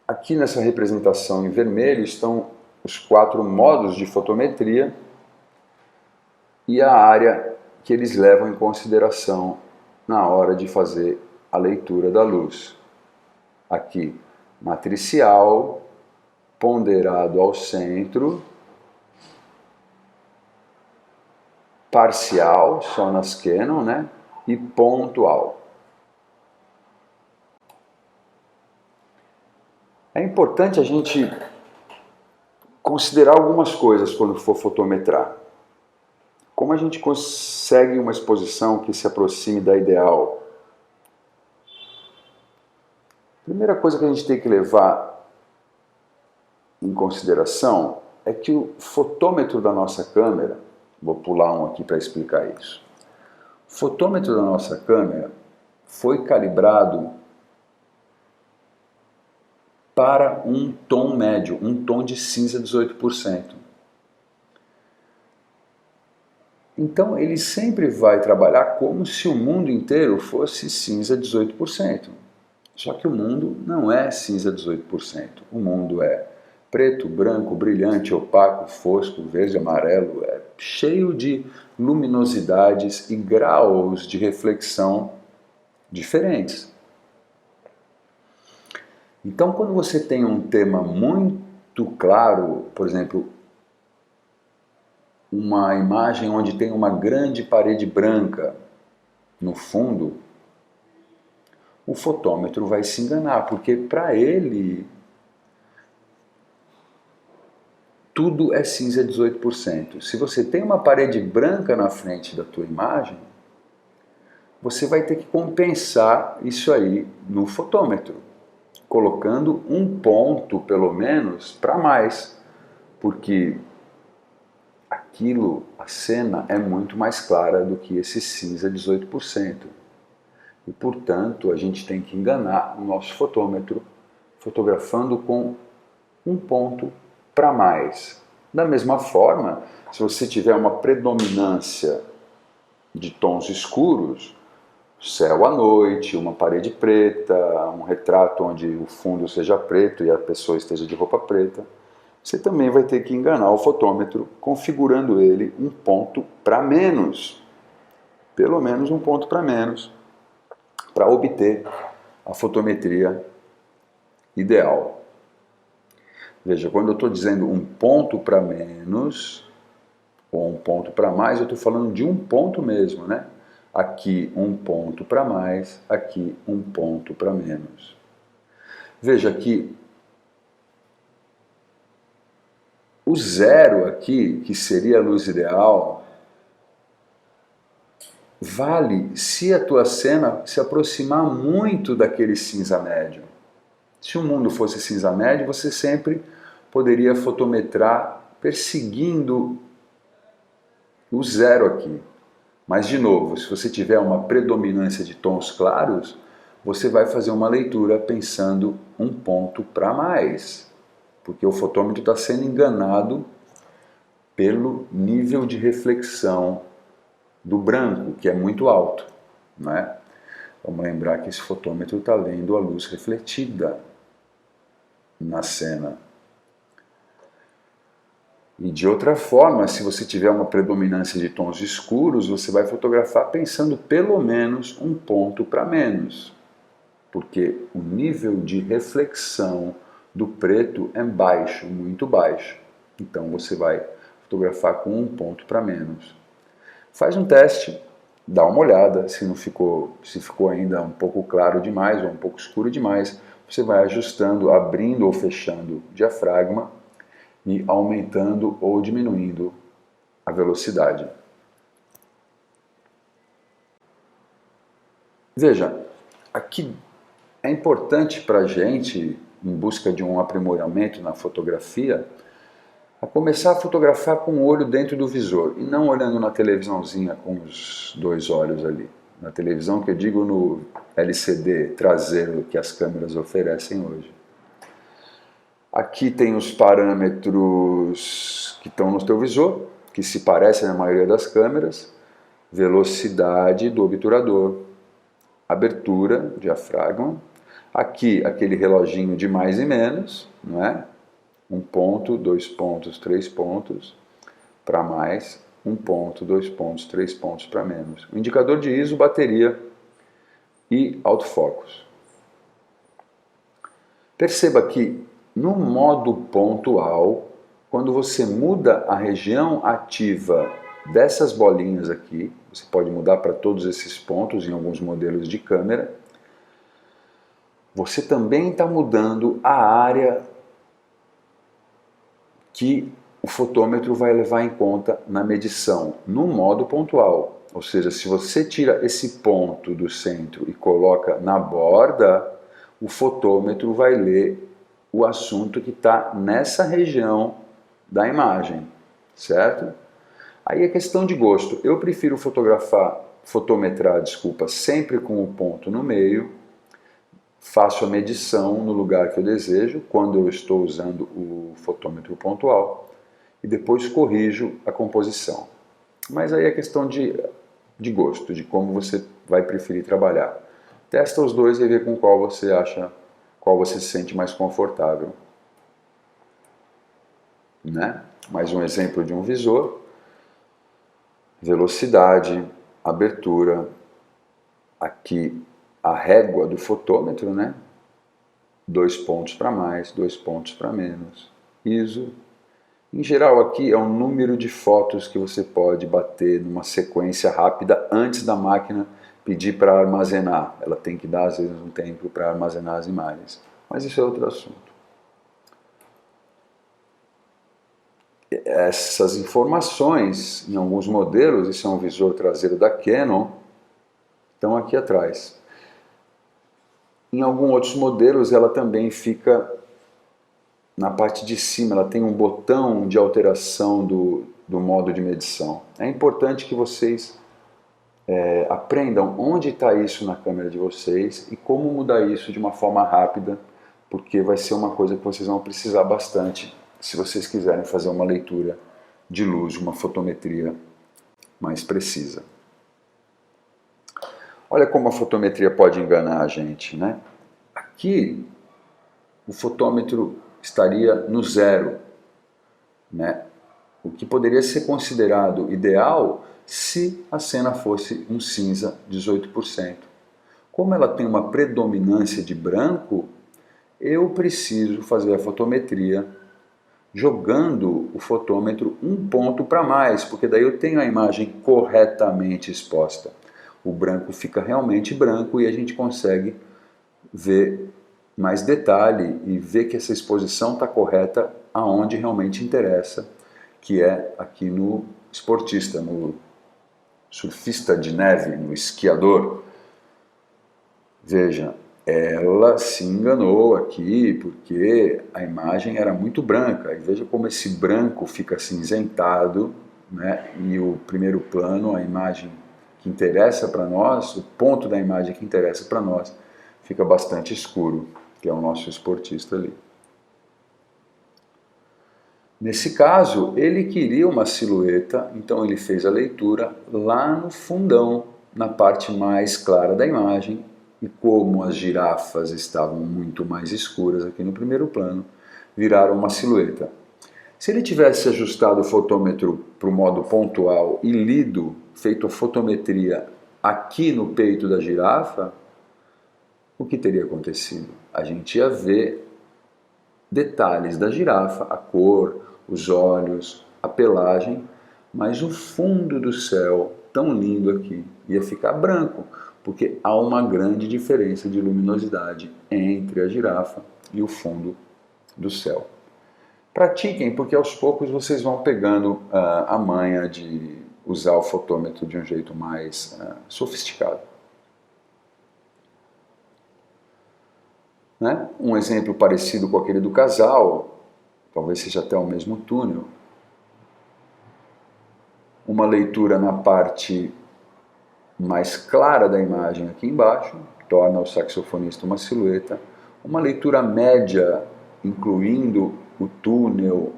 Aqui nessa representação em vermelho estão os 4 modos de fotometria e a área que eles levam em consideração na hora de fazer a leitura da luz. Aqui, matricial, ponderado ao centro, parcial, só nas Canon, né? E pontual. É importante a gente considerar algumas coisas quando for fotometrar. Como a gente consegue uma exposição que se aproxime da ideal? Primeira coisa que a gente tem que levar em consideração é que o fotômetro da nossa câmera, vou pular um aqui para explicar isso. O fotômetro da nossa câmera foi calibrado para um tom médio, um tom de cinza 18%. Então ele sempre vai trabalhar como se o mundo inteiro fosse cinza 18%. Só que o mundo não é cinza 18%. O mundo é preto, branco, brilhante, opaco, fosco, verde, amarelo, é cheio de luminosidades e graus de reflexão diferentes. Então, quando você tem um tema muito claro, por exemplo, uma imagem onde tem uma grande parede branca no fundo, o fotômetro vai se enganar, porque para ele tudo é cinza 18%. Se você tem uma parede branca na frente da tua imagem, você vai ter que compensar isso aí no fotômetro, colocando um ponto, pelo menos, para mais, porque aquilo, a cena, é muito mais clara do que esse cinza 18%. E, portanto, a gente tem que enganar o nosso fotômetro, fotografando com um ponto para mais. Da mesma forma, se você tiver uma predominância de tons escuros, céu à noite, uma parede preta, um retrato onde o fundo seja preto e a pessoa esteja de roupa preta, você também vai ter que enganar o fotômetro configurando ele um ponto para menos, pelo menos um ponto para menos, para obter a fotometria ideal. Veja, quando eu estou dizendo um ponto para menos ou um ponto para mais, eu estou falando de um ponto mesmo, né? Aqui um ponto para mais, aqui um ponto para menos. Veja que o zero aqui, que seria a luz ideal, vale se a tua cena se aproximar muito daquele cinza médio. Se o mundo fosse cinza médio, você sempre poderia fotometrar perseguindo o zero aqui. Mas, de novo, se você tiver uma predominância de tons claros, você vai fazer uma leitura pensando um ponto para mais, porque o fotômetro está sendo enganado pelo nível de reflexão do branco, que é muito alto, né? Vamos lembrar que esse fotômetro está lendo a luz refletida na cena. E de outra forma, se você tiver uma predominância de tons escuros, você vai fotografar pensando pelo menos um ponto para menos, porque o nível de reflexão do preto é baixo, muito baixo. Então você vai fotografar com um ponto para menos. Faz um teste, dá uma olhada, se ficou ainda um pouco claro demais ou um pouco escuro demais, você vai ajustando, abrindo ou fechando o diafragma e aumentando ou diminuindo a velocidade. Veja, aqui é importante para a gente em busca de um aprimoramento na fotografia, a começar a fotografar com o olho dentro do visor e não olhando na televisãozinha com os dois olhos ali. Na televisão que eu digo no LCD traseiro que as câmeras oferecem hoje. Aqui tem os parâmetros que estão no teu visor, que se parecem na maioria das câmeras, velocidade do obturador, abertura, diafragma, aqui aquele reloginho de mais e menos, não é? 1 ponto, 2 pontos, 3 pontos para mais, 1 ponto, 2 pontos, 3 pontos para menos. O indicador de ISO, bateria e autofocus. Perceba que no modo pontual, quando você muda a região ativa dessas bolinhas aqui, você pode mudar para todos esses pontos em alguns modelos de câmera, você também está mudando a área que o fotômetro vai levar em conta na medição, no modo pontual. Ou seja, se você tira esse ponto do centro e coloca na borda, o fotômetro vai ler o assunto que está nessa região da imagem, certo? Aí é questão de gosto. Eu prefiro fotometrar, sempre com o ponto no meio, faço a medição no lugar que eu desejo, quando eu estou usando o fotômetro pontual, e depois corrijo a composição. Mas aí é questão de gosto, de como você vai preferir trabalhar. Testa os dois e vê com qual você acha, qual você se sente mais confortável. Né? Mais um exemplo de um visor. Velocidade, abertura, aqui a régua do fotômetro, né? 2 pontos para mais, 2 pontos para menos. ISO. Em geral aqui é o número de fotos que você pode bater numa sequência rápida antes da máquina pedir para armazenar. Ela tem que dar às vezes um tempo para armazenar as imagens. Mas isso é outro assunto. Essas informações, em alguns modelos, isso é um visor traseiro da Canon, estão aqui atrás. Em alguns outros modelos ela também fica na parte de cima, ela tem um botão de alteração do modo de medição. É importante que vocês aprendam onde está isso na câmera de vocês e como mudar isso de uma forma rápida, porque vai ser uma coisa que vocês vão precisar bastante se vocês quiserem fazer uma leitura de luz, uma fotometria mais precisa. Olha como a fotometria pode enganar a gente, né? Aqui, o fotômetro estaria no zero, né? O que poderia ser considerado ideal se a cena fosse um cinza 18%. Como ela tem uma predominância de branco, eu preciso fazer a fotometria jogando o fotômetro um ponto para mais, porque daí eu tenho a imagem corretamente exposta. O branco fica realmente branco e a gente consegue ver mais detalhe e ver que essa exposição está correta aonde realmente interessa, que é aqui no esportista, no surfista de neve, no esquiador. Veja, ela se enganou aqui porque a imagem era muito branca. E veja como esse branco fica acinzentado, né? E o primeiro plano, a imagem que interessa para nós, o ponto da imagem que interessa para nós, fica bastante escuro, que é o nosso esportista ali. Nesse caso, ele queria uma silhueta, então ele fez a leitura lá no fundão, na parte mais clara da imagem, e como as girafas estavam muito mais escuras aqui no primeiro plano, viraram uma silhueta. Se ele tivesse ajustado o fotômetro para o modo pontual e lido, feito a fotometria aqui no peito da girafa, o que teria acontecido? A gente ia ver detalhes da girafa, a cor, os olhos, a pelagem, mas o fundo do céu, tão lindo aqui, ia ficar branco, porque há uma grande diferença de luminosidade entre a girafa e o fundo do céu. Pratiquem, porque aos poucos vocês vão pegando a manha de usar o fotômetro de um jeito mais sofisticado. né? Um exemplo parecido com aquele do casal, talvez seja até o mesmo túnel. Uma leitura na parte mais clara da imagem aqui embaixo, torna o saxofonista uma silhueta. Uma leitura média, incluindo o túnel,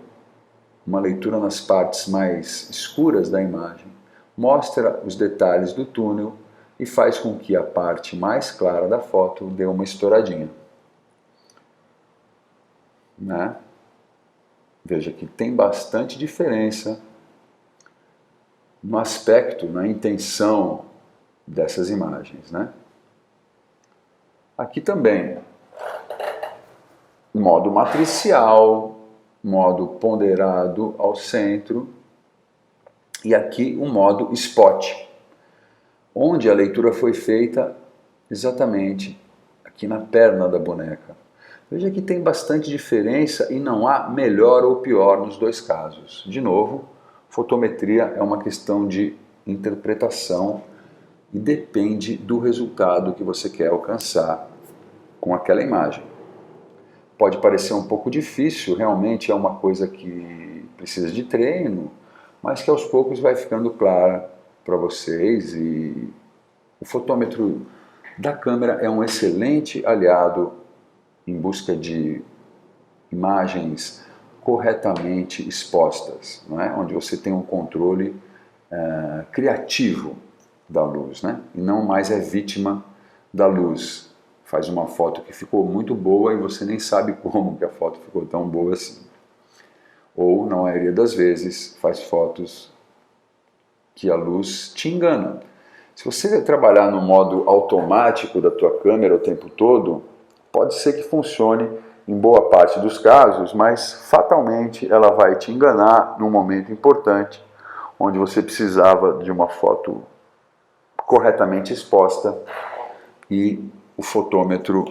uma leitura nas partes mais escuras da imagem, mostra os detalhes do túnel e faz com que a parte mais clara da foto dê uma estouradinha. Né? Veja que tem bastante diferença no aspecto, na intenção dessas imagens. Né? Aqui também, modo matricial, modo ponderado ao centro, e aqui o modo spot, onde a leitura foi feita exatamente aqui na perna da boneca. Veja que tem bastante diferença e não há melhor ou pior nos dois casos. De novo, fotometria é uma questão de interpretação e depende do resultado que você quer alcançar com aquela imagem. Pode parecer um pouco difícil, realmente é uma coisa que precisa de treino, mas que aos poucos vai ficando clara para vocês, e o fotômetro da câmera é um excelente aliado em busca de imagens corretamente expostas, não é? Onde você tem um controle criativo da luz, né? E não mais é vítima da luz. Faz uma foto que ficou muito boa e você nem sabe como que a foto ficou tão boa assim. Ou, na maioria das vezes, faz fotos que a luz te engana. Se você trabalhar no modo automático da tua câmera o tempo todo, pode ser que funcione em boa parte dos casos, mas fatalmente ela vai te enganar num momento importante, onde você precisava de uma foto corretamente exposta e o fotômetro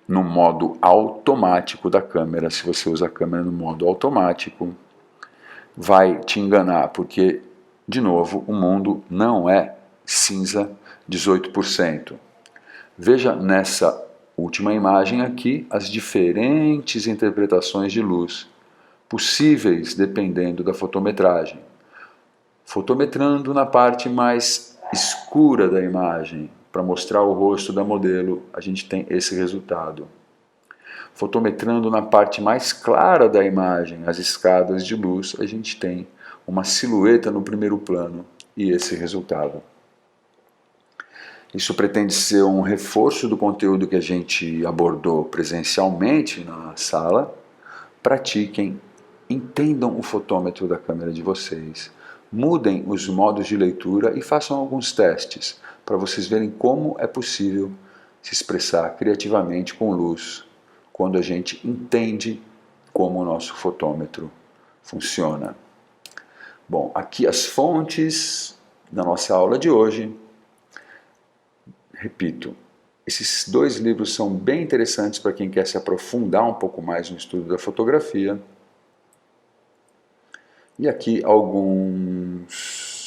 no modo automático da câmera, se você usa a câmera no modo automático, vai te enganar, porque, de novo, o mundo não é cinza 18%. Veja nessa última imagem aqui as diferentes interpretações de luz possíveis dependendo da fotometragem. Fotometrando na parte mais escura da imagem, para mostrar o rosto da modelo, a gente tem esse resultado. Fotometrando na parte mais clara da imagem, as escadas de luz, a gente tem uma silhueta no primeiro plano e esse resultado. Isso pretende ser um reforço do conteúdo que a gente abordou presencialmente na sala. Pratiquem, entendam o fotômetro da câmera de vocês, mudem os modos de leitura e façam alguns testes para vocês verem como é possível se expressar criativamente com luz quando a gente entende como o nosso fotômetro funciona. Bom, aqui as fontes da nossa aula de hoje. Repito, esses dois livros são bem interessantes para quem quer se aprofundar um pouco mais no estudo da fotografia. E aqui alguns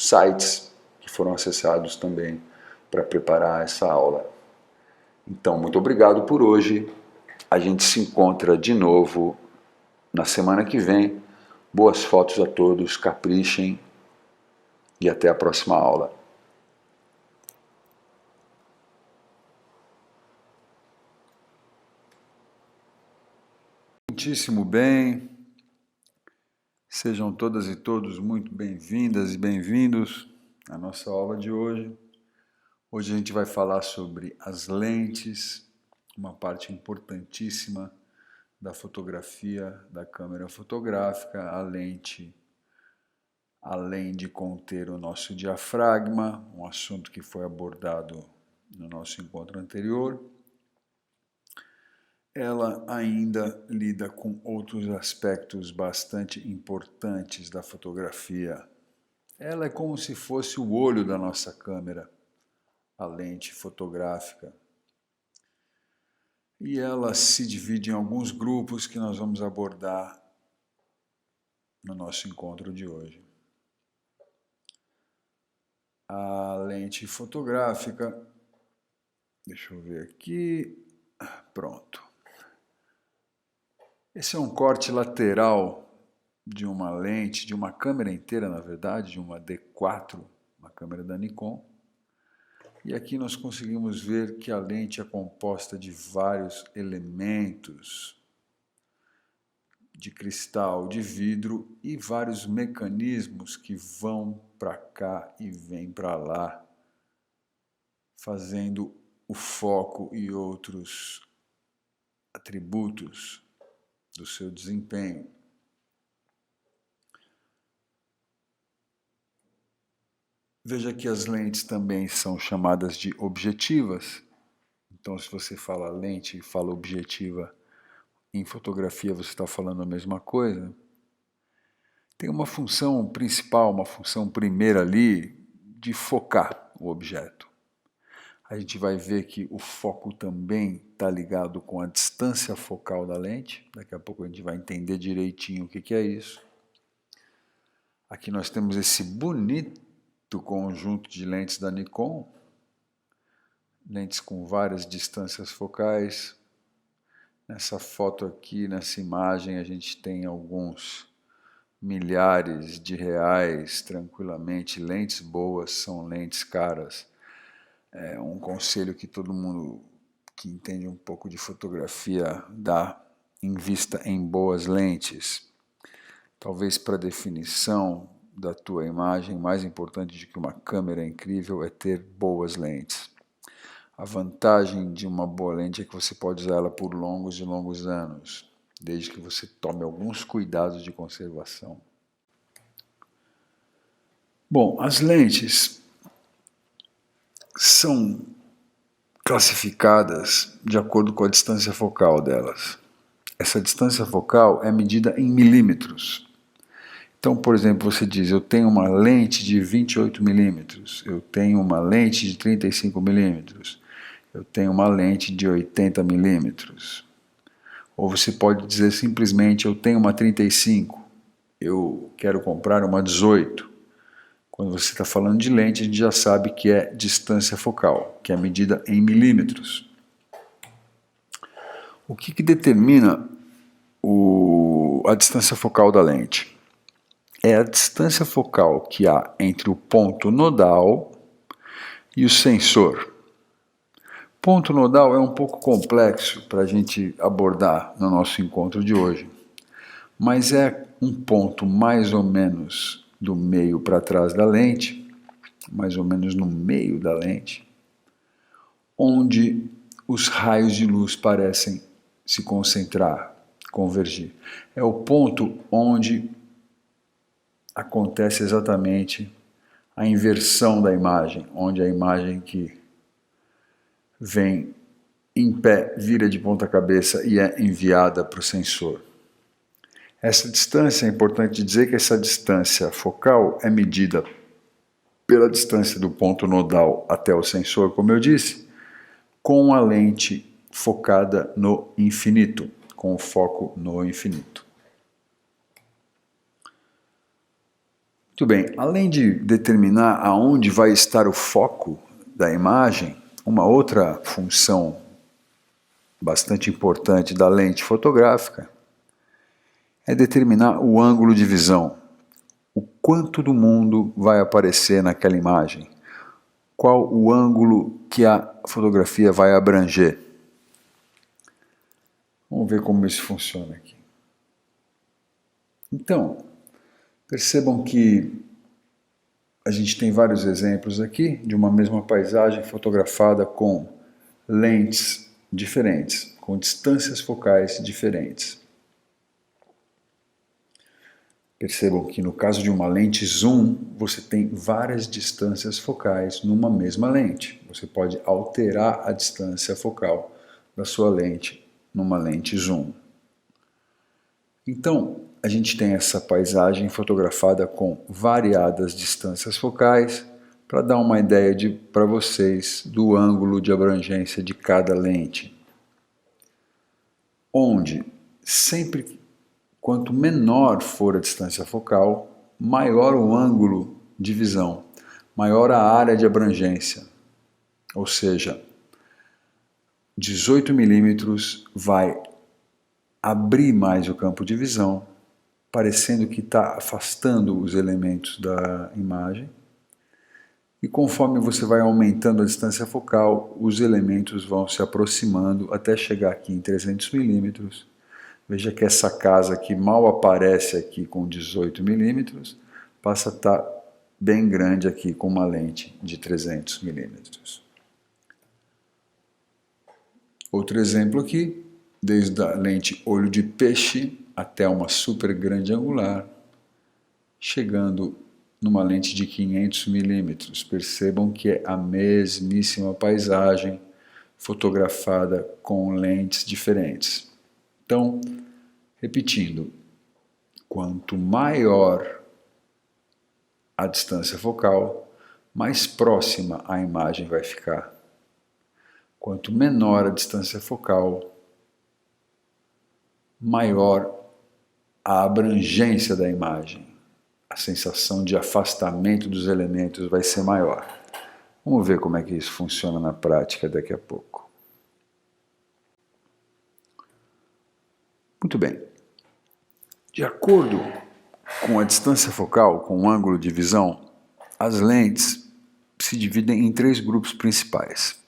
sites que foram acessados também para preparar essa aula. Então, muito obrigado por hoje. A gente se encontra de novo na semana que vem. Boas fotos a todos, caprichem e até a próxima aula. Muitíssimo bem. Sejam todas e todos muito bem-vindas e bem-vindos à nossa aula de hoje. Hoje a gente vai falar sobre as lentes, uma parte importantíssima da fotografia, da câmera fotográfica. A lente, além de conter o nosso diafragma, um assunto que foi abordado no nosso encontro anterior, ela ainda lida com outros aspectos bastante importantes da fotografia. Ela é como se fosse o olho da nossa câmera, a lente fotográfica. E ela se divide em alguns grupos que nós vamos abordar no nosso encontro de hoje. A lente fotográfica, deixa eu ver aqui, Pronto. Esse é um corte lateral de uma lente, de uma câmera inteira, na verdade, de uma D4, uma câmera da Nikon. E aqui nós conseguimos ver que a lente é composta de vários elementos de cristal, de vidro e vários mecanismos que vão para cá e vêm para lá, fazendo o foco e outros atributos do seu desempenho. Veja que as lentes também são chamadas de objetivas. Então, se você fala lente e fala objetiva em fotografia, você está falando a mesma coisa. Tem uma função principal, uma função primeira ali, de focar o objeto. A gente vai ver que o foco também está ligado com a distância focal da lente. Daqui a pouco a gente vai entender direitinho o que é isso. Aqui nós temos esse bonito conjunto de lentes da Nikon, lentes com várias distâncias focais. Nessa foto aqui, nessa imagem, a gente tem alguns milhares de reais, tranquilamente. Lentes boas são lentes caras. É um conselho que todo mundo que entende um pouco de fotografia dá: invista em boas lentes. Talvez para definição da tua imagem, mais importante do que uma câmera incrível é ter boas lentes. A vantagem de uma boa lente é que você pode usar ela por longos e longos anos, desde que você tome alguns cuidados de conservação. Bom, as lentes são classificadas de acordo com a distância focal delas. Essa distância focal é medida em milímetros. Então, por exemplo, você diz: eu tenho uma lente de 28 milímetros, eu tenho uma lente de 35 milímetros, eu tenho uma lente de 80 milímetros. Ou você pode dizer simplesmente: eu tenho uma 35, eu quero comprar uma 18. Quando você está falando de lente, a gente já sabe que é distância focal, que é medida em milímetros. O que determina a distância focal da lente? É a distância focal que há entre o ponto nodal e o sensor. Ponto nodal é um pouco complexo para a gente abordar no nosso encontro de hoje, mas é um ponto mais ou menos do meio para trás da lente, mais ou menos no meio da lente, onde os raios de luz parecem se concentrar, convergir. É o ponto onde acontece exatamente a inversão da imagem, onde a imagem que vem em pé vira de ponta cabeça e é enviada para o sensor. Essa distância, é importante dizer que essa distância focal é medida pela distância do ponto nodal até o sensor, como eu disse, com a lente focada no infinito, com o foco no infinito. Muito bem, além de determinar aonde vai estar o foco da imagem, uma outra função bastante importante da lente fotográfica é determinar o ângulo de visão, o quanto do mundo vai aparecer naquela imagem, qual o ângulo que a fotografia vai abranger. Vamos ver como isso funciona aqui. Então, percebam que a gente tem vários exemplos aqui de uma mesma paisagem fotografada com lentes diferentes, com distâncias focais diferentes. Percebam que no caso de uma lente zoom, você tem várias distâncias focais numa mesma lente. Você pode alterar a distância focal da sua lente numa lente zoom. Então, a gente tem essa paisagem fotografada com variadas distâncias focais para dar uma ideia para vocês do ângulo de abrangência de cada lente. Onde, sempre quanto menor for a distância focal, maior o ângulo de visão, maior a área de abrangência. Ou seja, 18 milímetros vai abrir mais o campo de visão, parecendo que está afastando os elementos da imagem. E conforme você vai aumentando a distância focal, os elementos vão se aproximando até chegar aqui em 300 milímetros. Veja que essa casa aqui mal aparece aqui com 18 milímetros, passa a estar bem grande aqui com uma lente de 300 milímetros. Outro exemplo aqui, desde a lente olho de peixe até uma super grande angular, chegando numa lente de 500 milímetros. Percebam que é a mesmíssima paisagem fotografada com lentes diferentes. Então, repetindo, quanto maior a distância focal, mais próxima a imagem vai ficar. Quanto menor a distância focal, maior a abrangência da imagem. A sensação de afastamento dos elementos vai ser maior. Vamos ver como é que isso funciona na prática daqui a pouco. Muito bem. De acordo com a distância focal, com o ângulo de visão, as lentes se dividem em 3 grupos principais.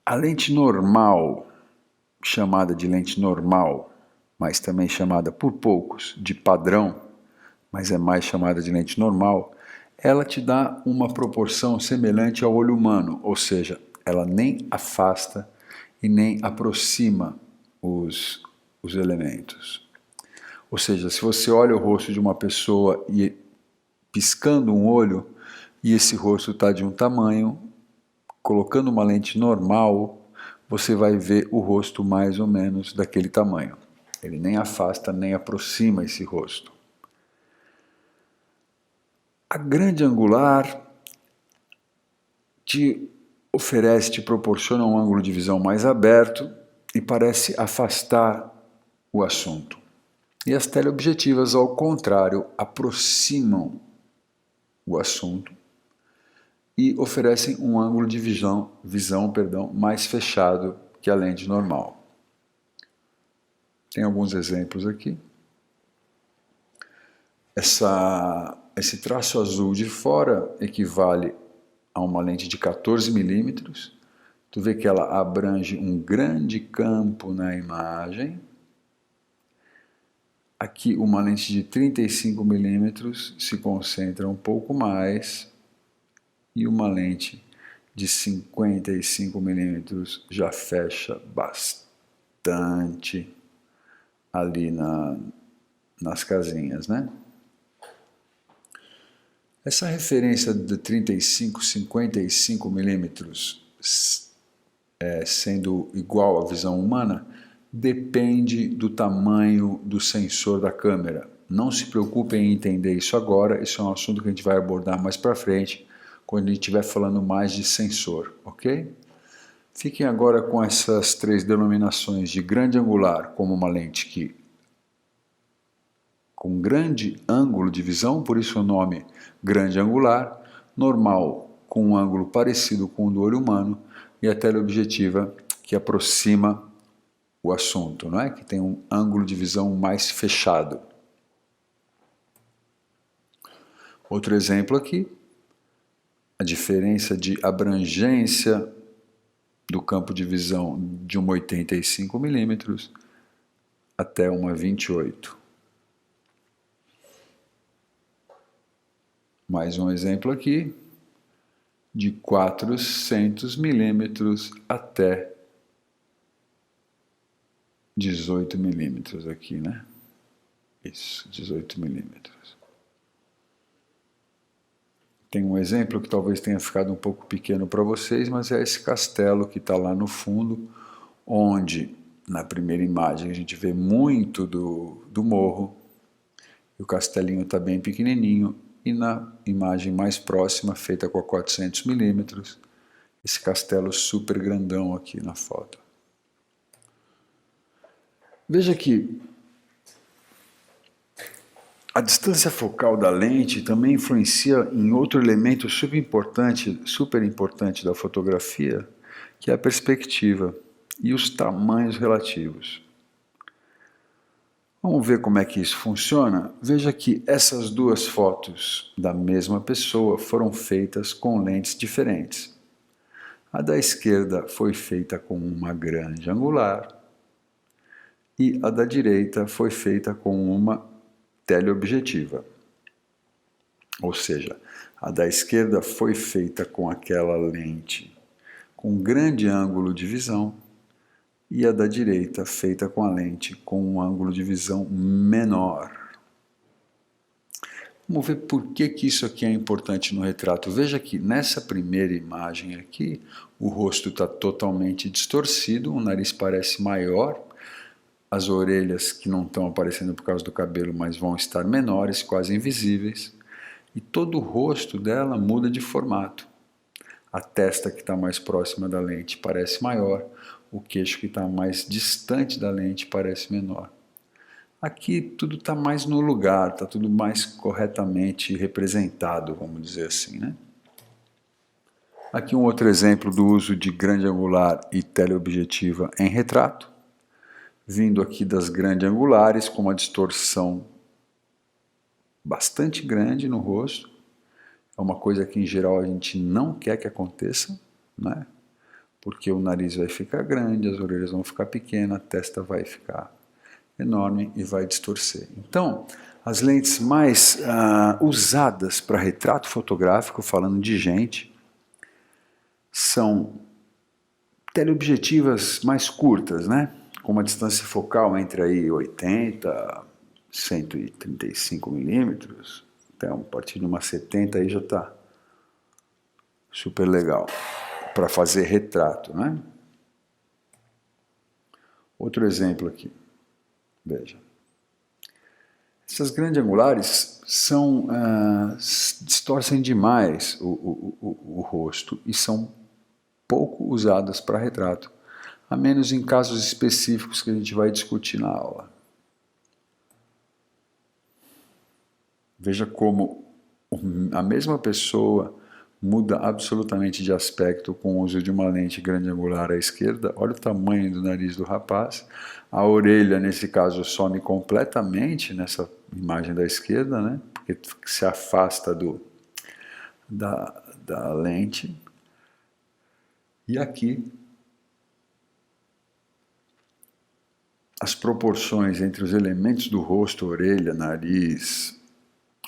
A lente normal, chamada de lente normal, mas também chamada por poucos de padrão, mas é mais chamada de lente normal, ela te dá uma proporção semelhante ao olho humano, ou seja, ela nem afasta e nem aproxima os elementos. Ou seja, se você olha o rosto de uma pessoa e piscando um olho, e esse rosto está de um tamanho, colocando uma lente normal, você vai ver o rosto mais ou menos daquele tamanho. Ele nem afasta nem aproxima esse rosto. A grande angular te oferece, te proporciona um ângulo de visão mais aberto e parece afastar o assunto. E as teleobjetivas, ao contrário, aproximam o assunto e oferecem um ângulo de visão mais fechado que a lente normal. Tem alguns exemplos aqui. Esse traço azul de fora equivale a uma lente de 14 milímetros. Tu vê que ela abrange um grande campo na imagem. Aqui uma lente de 35 milímetros se concentra um pouco mais e uma lente de 55 milímetros já fecha bastante ali nas casinhas, né? Essa referência de 35, 55 milímetros sendo igual à visão humana depende do tamanho do sensor da câmera. Não se preocupem em entender isso agora, isso é um assunto que a gente vai abordar mais para frente, quando a gente estiver falando mais de sensor, ok? Fiquem agora com essas 3 denominações de grande angular como uma lente com grande ângulo de visão, por isso o nome grande angular, normal com um ângulo parecido com o do olho humano e a teleobjetiva que aproxima o assunto, não é? Que tem um ângulo de visão mais fechado. Outro exemplo aqui, a diferença de abrangência do campo de visão de uma 85 milímetros até uma 28. Mais um exemplo aqui, de 400 milímetros até 18 milímetros aqui, né? Isso, 18 milímetros. Tem um exemplo que talvez tenha ficado um pouco pequeno para vocês, mas é esse castelo que está lá no fundo, onde na primeira imagem a gente vê muito do morro, e o castelinho está bem pequenininho, e na imagem mais próxima, feita com a 400 milímetros, esse castelo super grandão aqui na foto. Veja que A distância focal da lente também influencia em outro elemento super importante da fotografia, que é a perspectiva e os tamanhos relativos. Vamos ver como é que isso funciona? Veja que essas duas fotos da mesma pessoa foram feitas com lentes diferentes. A da esquerda foi feita com uma grande angular e a da direita foi feita com uma teleobjetiva. Ou seja, a da esquerda foi feita com aquela lente com grande ângulo de visão e a da direita feita com a lente com um ângulo de visão menor. Vamos ver por que isso aqui é importante no retrato. Veja que nessa primeira imagem aqui, o rosto está totalmente distorcido, o nariz parece maior, as orelhas que não estão aparecendo por causa do cabelo, mas vão estar menores, quase invisíveis, e todo o rosto dela muda de formato. A testa que está mais próxima da lente parece maior, o queixo que está mais distante da lente parece menor. Aqui tudo está mais no lugar, está tudo mais corretamente representado, vamos dizer assim, né? Aqui um outro exemplo do uso de grande angular e teleobjetiva em retrato, vindo aqui das grandes angulares com uma distorção bastante grande no rosto. É uma coisa que em geral a gente não quer que aconteça, né? Porque o nariz vai ficar grande, as orelhas vão ficar pequenas, a testa vai ficar enorme e vai distorcer. Então, as lentes mais usadas para retrato fotográfico, falando de gente, são teleobjetivas mais curtas, né? Com uma distância focal entre aí 80, 135 milímetros, até a partir de uma 70 aí já está super legal para fazer retrato, né? Outro exemplo aqui, veja. Essas grandes angulares distorcem demais o rosto e são pouco usadas para retrato, a menos em casos específicos que a gente vai discutir na aula. Veja como a mesma pessoa muda absolutamente de aspecto com o uso de uma lente grande angular à esquerda. Olha o tamanho do nariz do rapaz. A orelha, nesse caso, some completamente nessa imagem da esquerda, né? Porque se afasta da lente. E aqui, as proporções entre os elementos do rosto, orelha, nariz,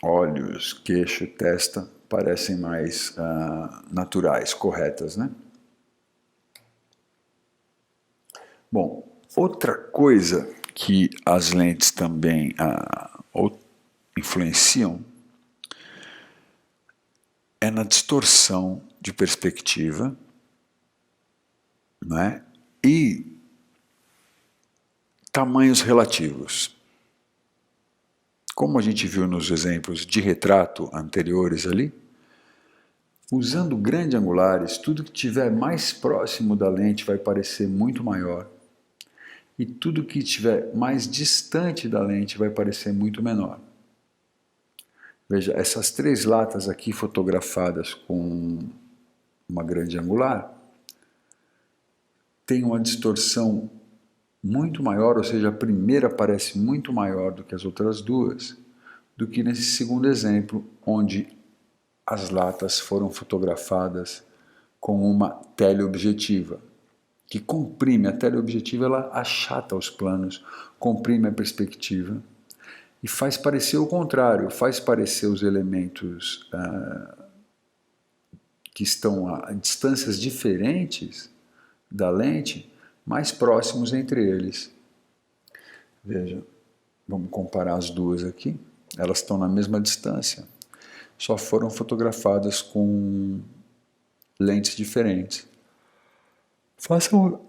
olhos, queixo, testa, parecem mais naturais, corretas, né? Bom, outra coisa que as lentes também influenciam é na distorção de perspectiva, né? E tamanhos relativos. Como a gente viu nos exemplos de retrato anteriores ali, usando grandes angulares, tudo que estiver mais próximo da lente vai parecer muito maior. E tudo que estiver mais distante da lente vai parecer muito menor. Veja, essas três latas aqui fotografadas com uma grande angular tem uma distorção muito maior, ou seja, a primeira parece muito maior do que as outras duas, do que nesse segundo exemplo, onde as latas foram fotografadas com uma teleobjetiva, que comprime. A teleobjetiva, ela achata os planos, comprime a perspectiva e faz parecer o contrário, faz parecer os elementos que estão a distâncias diferentes da lente mais próximos entre eles. Veja, vamos comparar as duas aqui. Elas estão na mesma distância, só foram fotografadas com lentes diferentes. Façam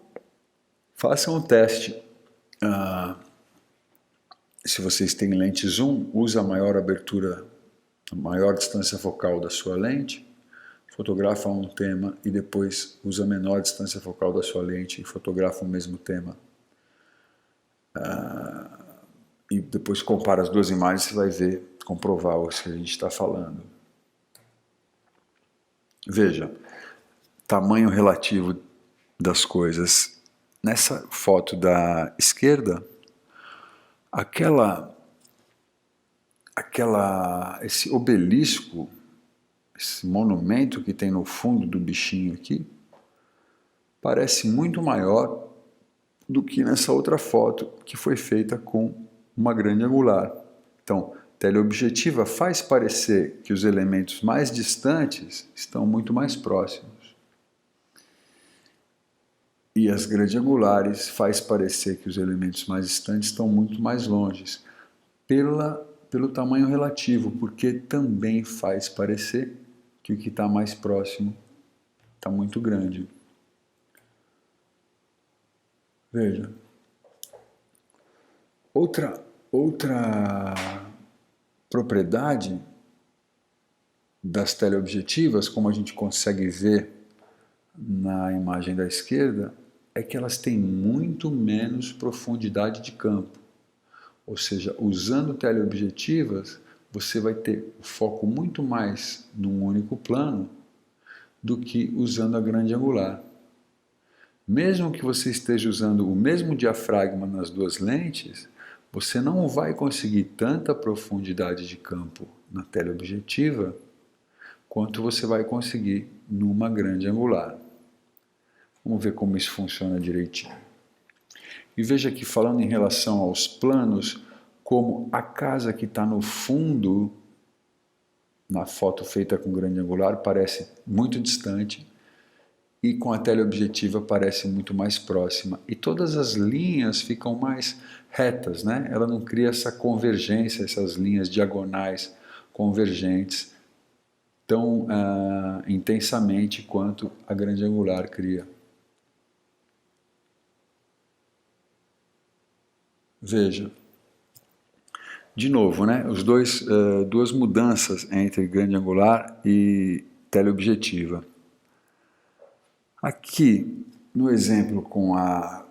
um teste. Se vocês têm lente zoom, use a maior abertura, a maior distância focal da sua lente, fotografa um tema e depois usa a menor distância focal da sua lente e fotografa o mesmo tema. e depois compara as duas imagens, você vai ver, comprovar o que a gente está falando. Veja, tamanho relativo das coisas. Nessa foto da esquerda, esse obelisco, esse monumento que tem no fundo do bichinho aqui, parece muito maior do que nessa outra foto que foi feita com uma grande angular. Então, teleobjetiva faz parecer que os elementos mais distantes estão muito mais próximos. E as grandes angulares faz parecer que os elementos mais distantes estão muito mais longe, pelo tamanho relativo, porque também faz parecer que o que está mais próximo está muito grande. Veja. Outra propriedade das teleobjetivas, como a gente consegue ver na imagem da esquerda, é que elas têm muito menos profundidade de campo. Ou seja, usando teleobjetivas, você vai ter o foco muito mais num único plano do que usando a grande angular. Mesmo que você esteja usando o mesmo diafragma nas duas lentes, você não vai conseguir tanta profundidade de campo na teleobjetiva quanto você vai conseguir numa grande angular. Vamos ver como isso funciona direitinho. E veja que, falando em relação aos planos, como a casa que está no fundo, na foto feita com grande angular, parece muito distante, e com a teleobjetiva parece muito mais próxima. E todas as linhas ficam mais retas, né? Ela não cria essa convergência, essas linhas diagonais convergentes tão intensamente quanto a grande angular cria. Veja, de novo, né? Duas mudanças entre grande angular e teleobjetiva. Aqui, no exemplo com a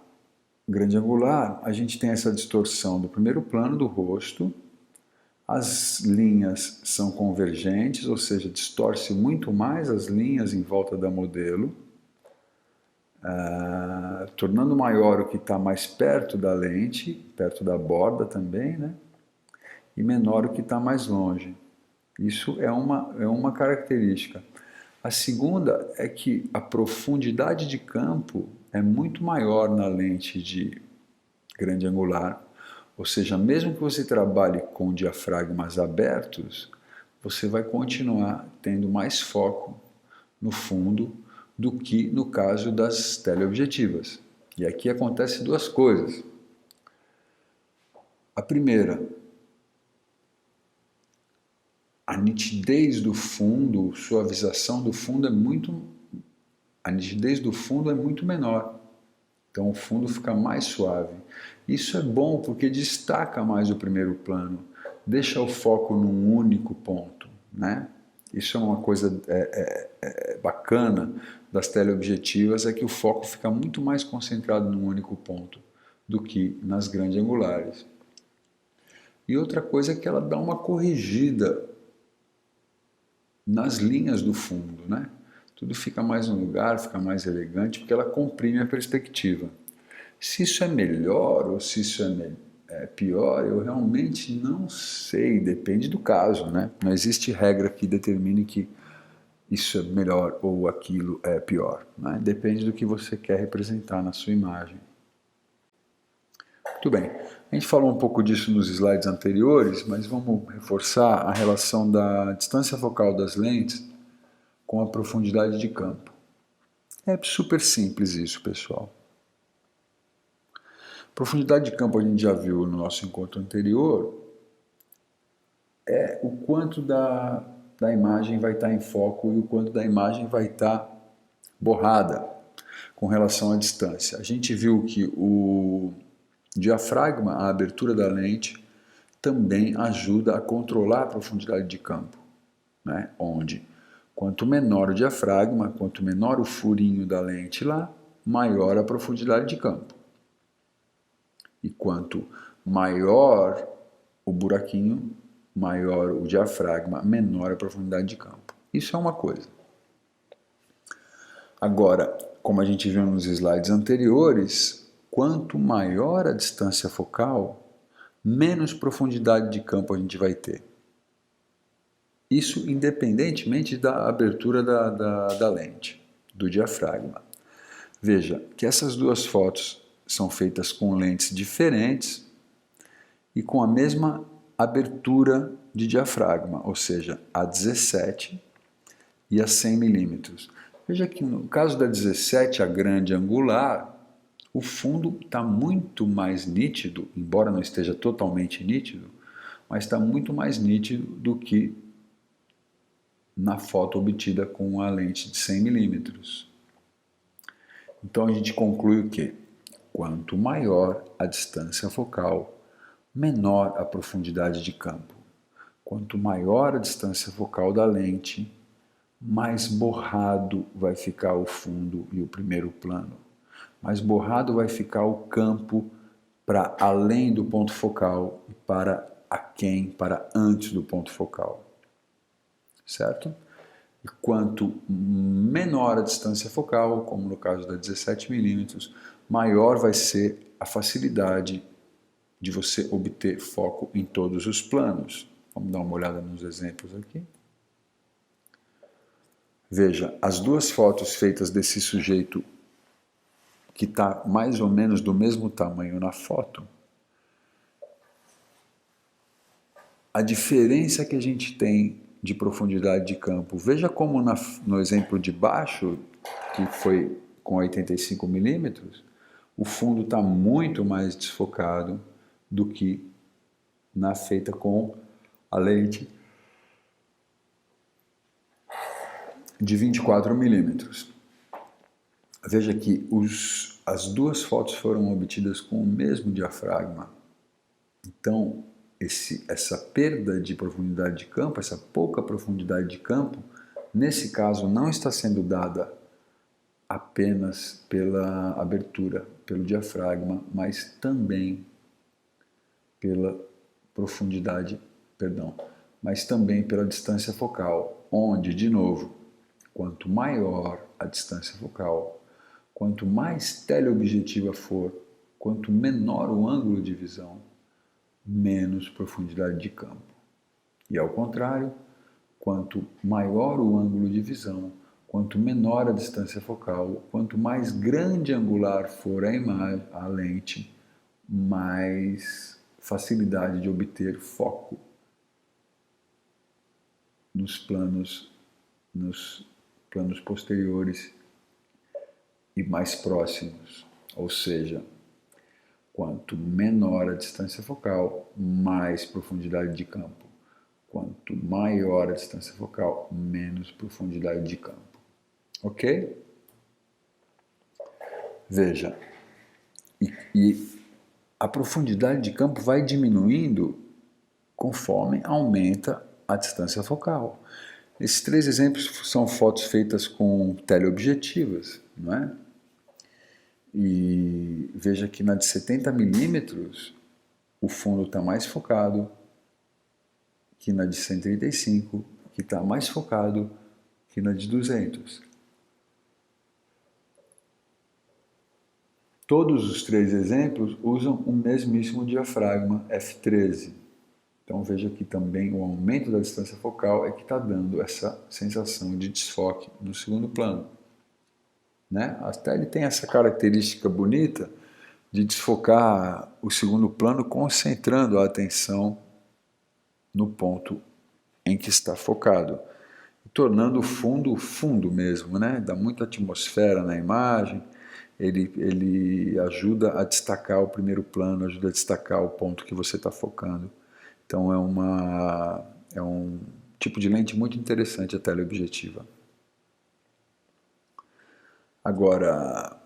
grande angular, a gente tem essa distorção do primeiro plano do rosto, as linhas são convergentes, ou seja, distorce muito mais as linhas em volta da modelo, tornando maior o que está mais perto da lente, perto da borda também, né? E menor o que está mais longe. Isso é uma característica. A segunda é que a profundidade de campo é muito maior na lente de grande angular, ou seja, mesmo que você trabalhe com diafragmas abertos, você vai continuar tendo mais foco no fundo do que no caso das teleobjetivas. E aqui acontece duas coisas. A primeira, a nitidez do fundo, suavização do fundo a nitidez do fundo é muito menor. Então o fundo fica mais suave. Isso é bom porque destaca mais o primeiro plano, deixa o foco num único ponto, né? Isso é uma coisa bacana das teleobjetivas, é que o foco fica muito mais concentrado num único ponto do que nas grandes angulares. E outra coisa é que ela dá uma corrigida nas linhas do fundo, né? Tudo fica mais no lugar, fica mais elegante, porque ela comprime a perspectiva. Se isso é melhor ou se isso é pior, eu realmente não sei, depende do caso, né? Não existe regra que determine que isso é melhor ou aquilo é pior, né? Depende do que você quer representar na sua imagem. Muito bem, a gente falou um pouco disso nos slides anteriores, mas vamos reforçar a relação da distância focal das lentes com a profundidade de campo. É super simples isso, pessoal. Profundidade de campo a gente já viu no nosso encontro anterior, é o quanto da imagem vai estar em foco e o quanto da imagem vai estar borrada com relação à distância. A gente viu que o diafragma, a abertura da lente, também ajuda a controlar a profundidade de campo, né? Onde quanto menor o diafragma, quanto menor o furinho da lente lá, maior a profundidade de campo. E quanto maior o buraquinho, maior o diafragma, menor a profundidade de campo. Isso é uma coisa. Agora, como a gente viu nos slides anteriores, quanto maior a distância focal, menos profundidade de campo a gente vai ter. Isso independentemente da abertura da lente, do diafragma. Veja que essas duas fotos são feitas com lentes diferentes e com a mesma abertura de diafragma, ou seja, a 17 e a 100 milímetros. Veja que no caso da 17, a grande angular, o fundo está muito mais nítido, embora não esteja totalmente nítido, mas está muito mais nítido do que na foto obtida com a lente de 100 milímetros. Então a gente conclui o quê? Quanto maior a distância focal, menor a profundidade de campo. Quanto maior a distância focal da lente, mais borrado vai ficar o fundo e o primeiro plano. Mais borrado vai ficar o campo para além do ponto focal e para aquém, para antes do ponto focal. Certo? E quanto menor a distância focal, como no caso da 17 milímetros, maior vai ser a facilidade de você obter foco em todos os planos. Vamos dar uma olhada nos exemplos aqui. Veja, as duas fotos feitas desse sujeito que está mais ou menos do mesmo tamanho na foto, a diferença que a gente tem de profundidade de campo, veja como no exemplo de baixo, que foi com 85 milímetros, o fundo está muito mais desfocado do que na feita com a lente de 24 milímetros. Veja que as duas fotos foram obtidas com o mesmo diafragma. Então, essa perda de profundidade de campo, essa pouca profundidade de campo, nesse caso não está sendo dada apenas pela abertura, pelo diafragma, mas também pela profundidade, mas também pela distância focal, onde, de novo, quanto maior a distância focal, quanto mais teleobjetiva for, quanto menor o ângulo de visão, menos profundidade de campo. E ao contrário, quanto maior o ângulo de visão, quanto menor a distância focal, quanto mais grande angular for a lente, mais facilidade de obter foco nos planos posteriores e mais próximos, ou seja, quanto menor a distância focal, mais profundidade de campo. Quanto maior a distância focal, menos profundidade de campo. Ok? Veja, e a profundidade de campo vai diminuindo conforme aumenta a distância focal. Esses três exemplos são fotos feitas com teleobjetivas, não é? E veja que na de 70 milímetros o fundo está mais focado que na de 135, que está mais focado que na de 200. Todos os três exemplos usam o mesmíssimo diafragma F13. Então veja que também o aumento da distância focal é que está dando essa sensação de desfoque no segundo plano. Né? Até ele tem essa característica bonita de desfocar o segundo plano concentrando a atenção no ponto em que está focado, tornando o fundo mesmo, né? Dá muita atmosfera na imagem, ele ajuda a destacar o primeiro plano, ajuda a destacar o ponto que você está focando. Então é um tipo de lente muito interessante a teleobjetiva. Agora,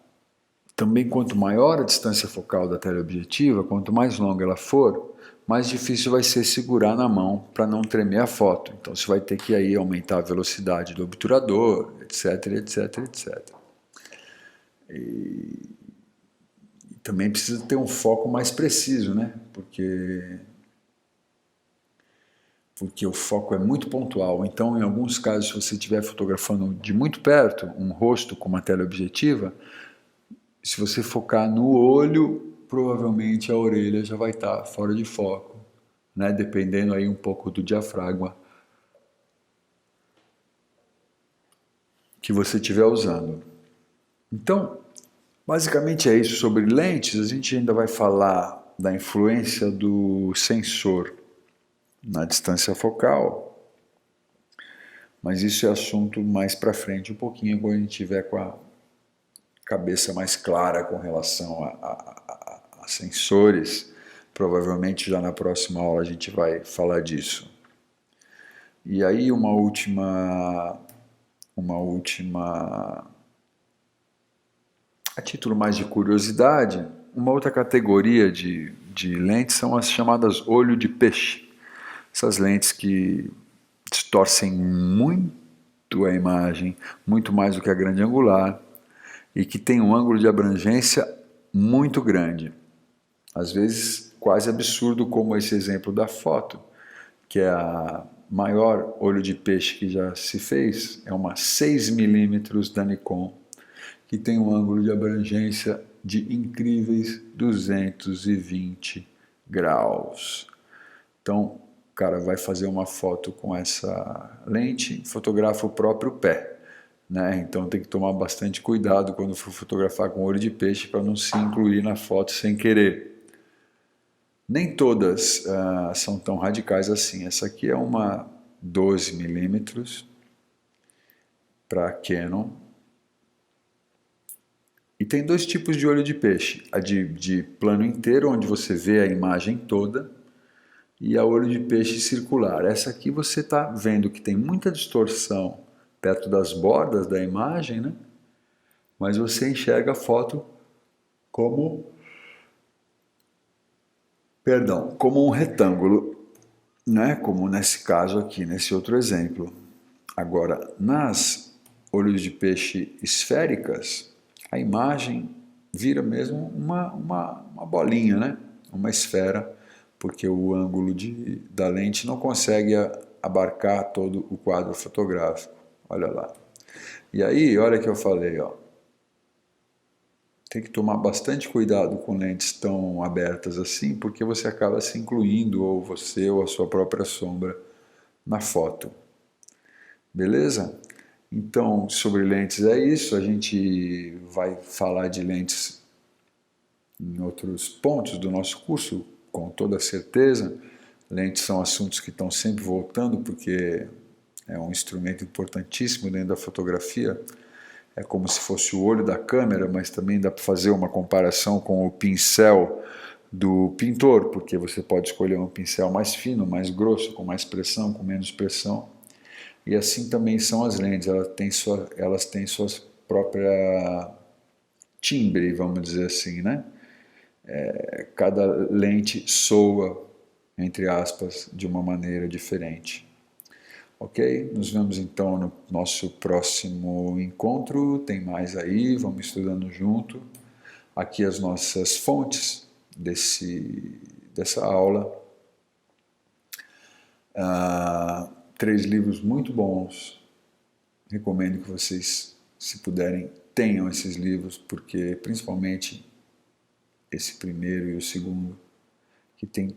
também quanto maior a distância focal da teleobjetiva, quanto mais longa ela for, mais difícil vai ser segurar na mão para não tremer a foto. Então você vai ter que aí aumentar a velocidade do obturador, etc, etc, etc. também precisa ter um foco mais preciso, né? Porque o foco é muito pontual. Então, em alguns casos, se você estiver fotografando de muito perto, um rosto com uma teleobjetiva, se você focar no olho, provavelmente a orelha já vai estar fora de foco, né? Dependendo aí um pouco do diafragma que você estiver usando. Então, basicamente é isso sobre lentes. A gente ainda vai falar da influência do sensor na distância focal, mas isso é assunto mais para frente um pouquinho, quando a gente tiver com a cabeça mais clara com relação a sensores. Provavelmente já na próxima aula a gente vai falar disso. E aí uma última a título mais de curiosidade, uma outra categoria de lentes são as chamadas olho de peixe. Essas lentes que distorcem muito a imagem, muito mais do que a grande angular, e que tem um ângulo de abrangência muito grande. Às vezes quase absurdo, como esse exemplo da foto, que é a maior olho de peixe que já se fez, é uma 6mm da Nikon, que tem um ângulo de abrangência de incríveis 220 graus. Então, o cara vai fazer uma foto com essa lente, fotografa o próprio pé, né? Então tem que tomar bastante cuidado quando for fotografar com olho de peixe para não se incluir na foto sem querer. Nem todas são tão radicais assim. Essa aqui é uma 12mm para Canon. E tem dois tipos de olho de peixe. A de plano inteiro, onde você vê a imagem toda, e a olho de peixe circular. Essa aqui você está vendo que tem muita distorção perto das bordas da imagem, né? Mas você enxerga a foto como um retângulo, né? Como nesse caso aqui, nesse outro exemplo. Agora, nas olhos de peixe esféricas, a imagem vira mesmo uma bolinha, né? Uma esfera, porque o ângulo da lente não consegue abarcar todo o quadro fotográfico. Olha lá. E aí, olha que eu falei, ó. Tem que tomar bastante cuidado com lentes tão abertas assim, porque você acaba se incluindo, ou você ou a sua própria sombra, na foto. Beleza? Então, sobre lentes é isso. A gente vai falar de lentes em outros pontos do nosso curso, com toda certeza. Lentes são assuntos que estão sempre voltando, porque é um instrumento importantíssimo dentro da fotografia. É como se fosse o olho da câmera, mas também dá para fazer uma comparação com o pincel do pintor, porque você pode escolher um pincel mais fino, mais grosso, com mais pressão, com menos pressão. E assim também são as lentes, elas têm suas própria timbre, vamos dizer assim, né? Cada lente soa, entre aspas, de uma maneira diferente. Ok? Nos vemos então no nosso próximo encontro. Tem mais aí, vamos estudando junto. Aqui as nossas fontes dessa aula. 3 livros muito bons. Recomendo que vocês, se puderem, tenham esses livros, porque principalmente esse primeiro e o segundo, que tem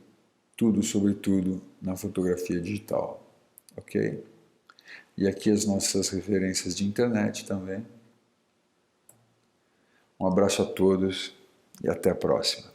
tudo sobre tudo na fotografia digital. Ok? E aqui as nossas referências de internet também. Um abraço a todos e até a próxima.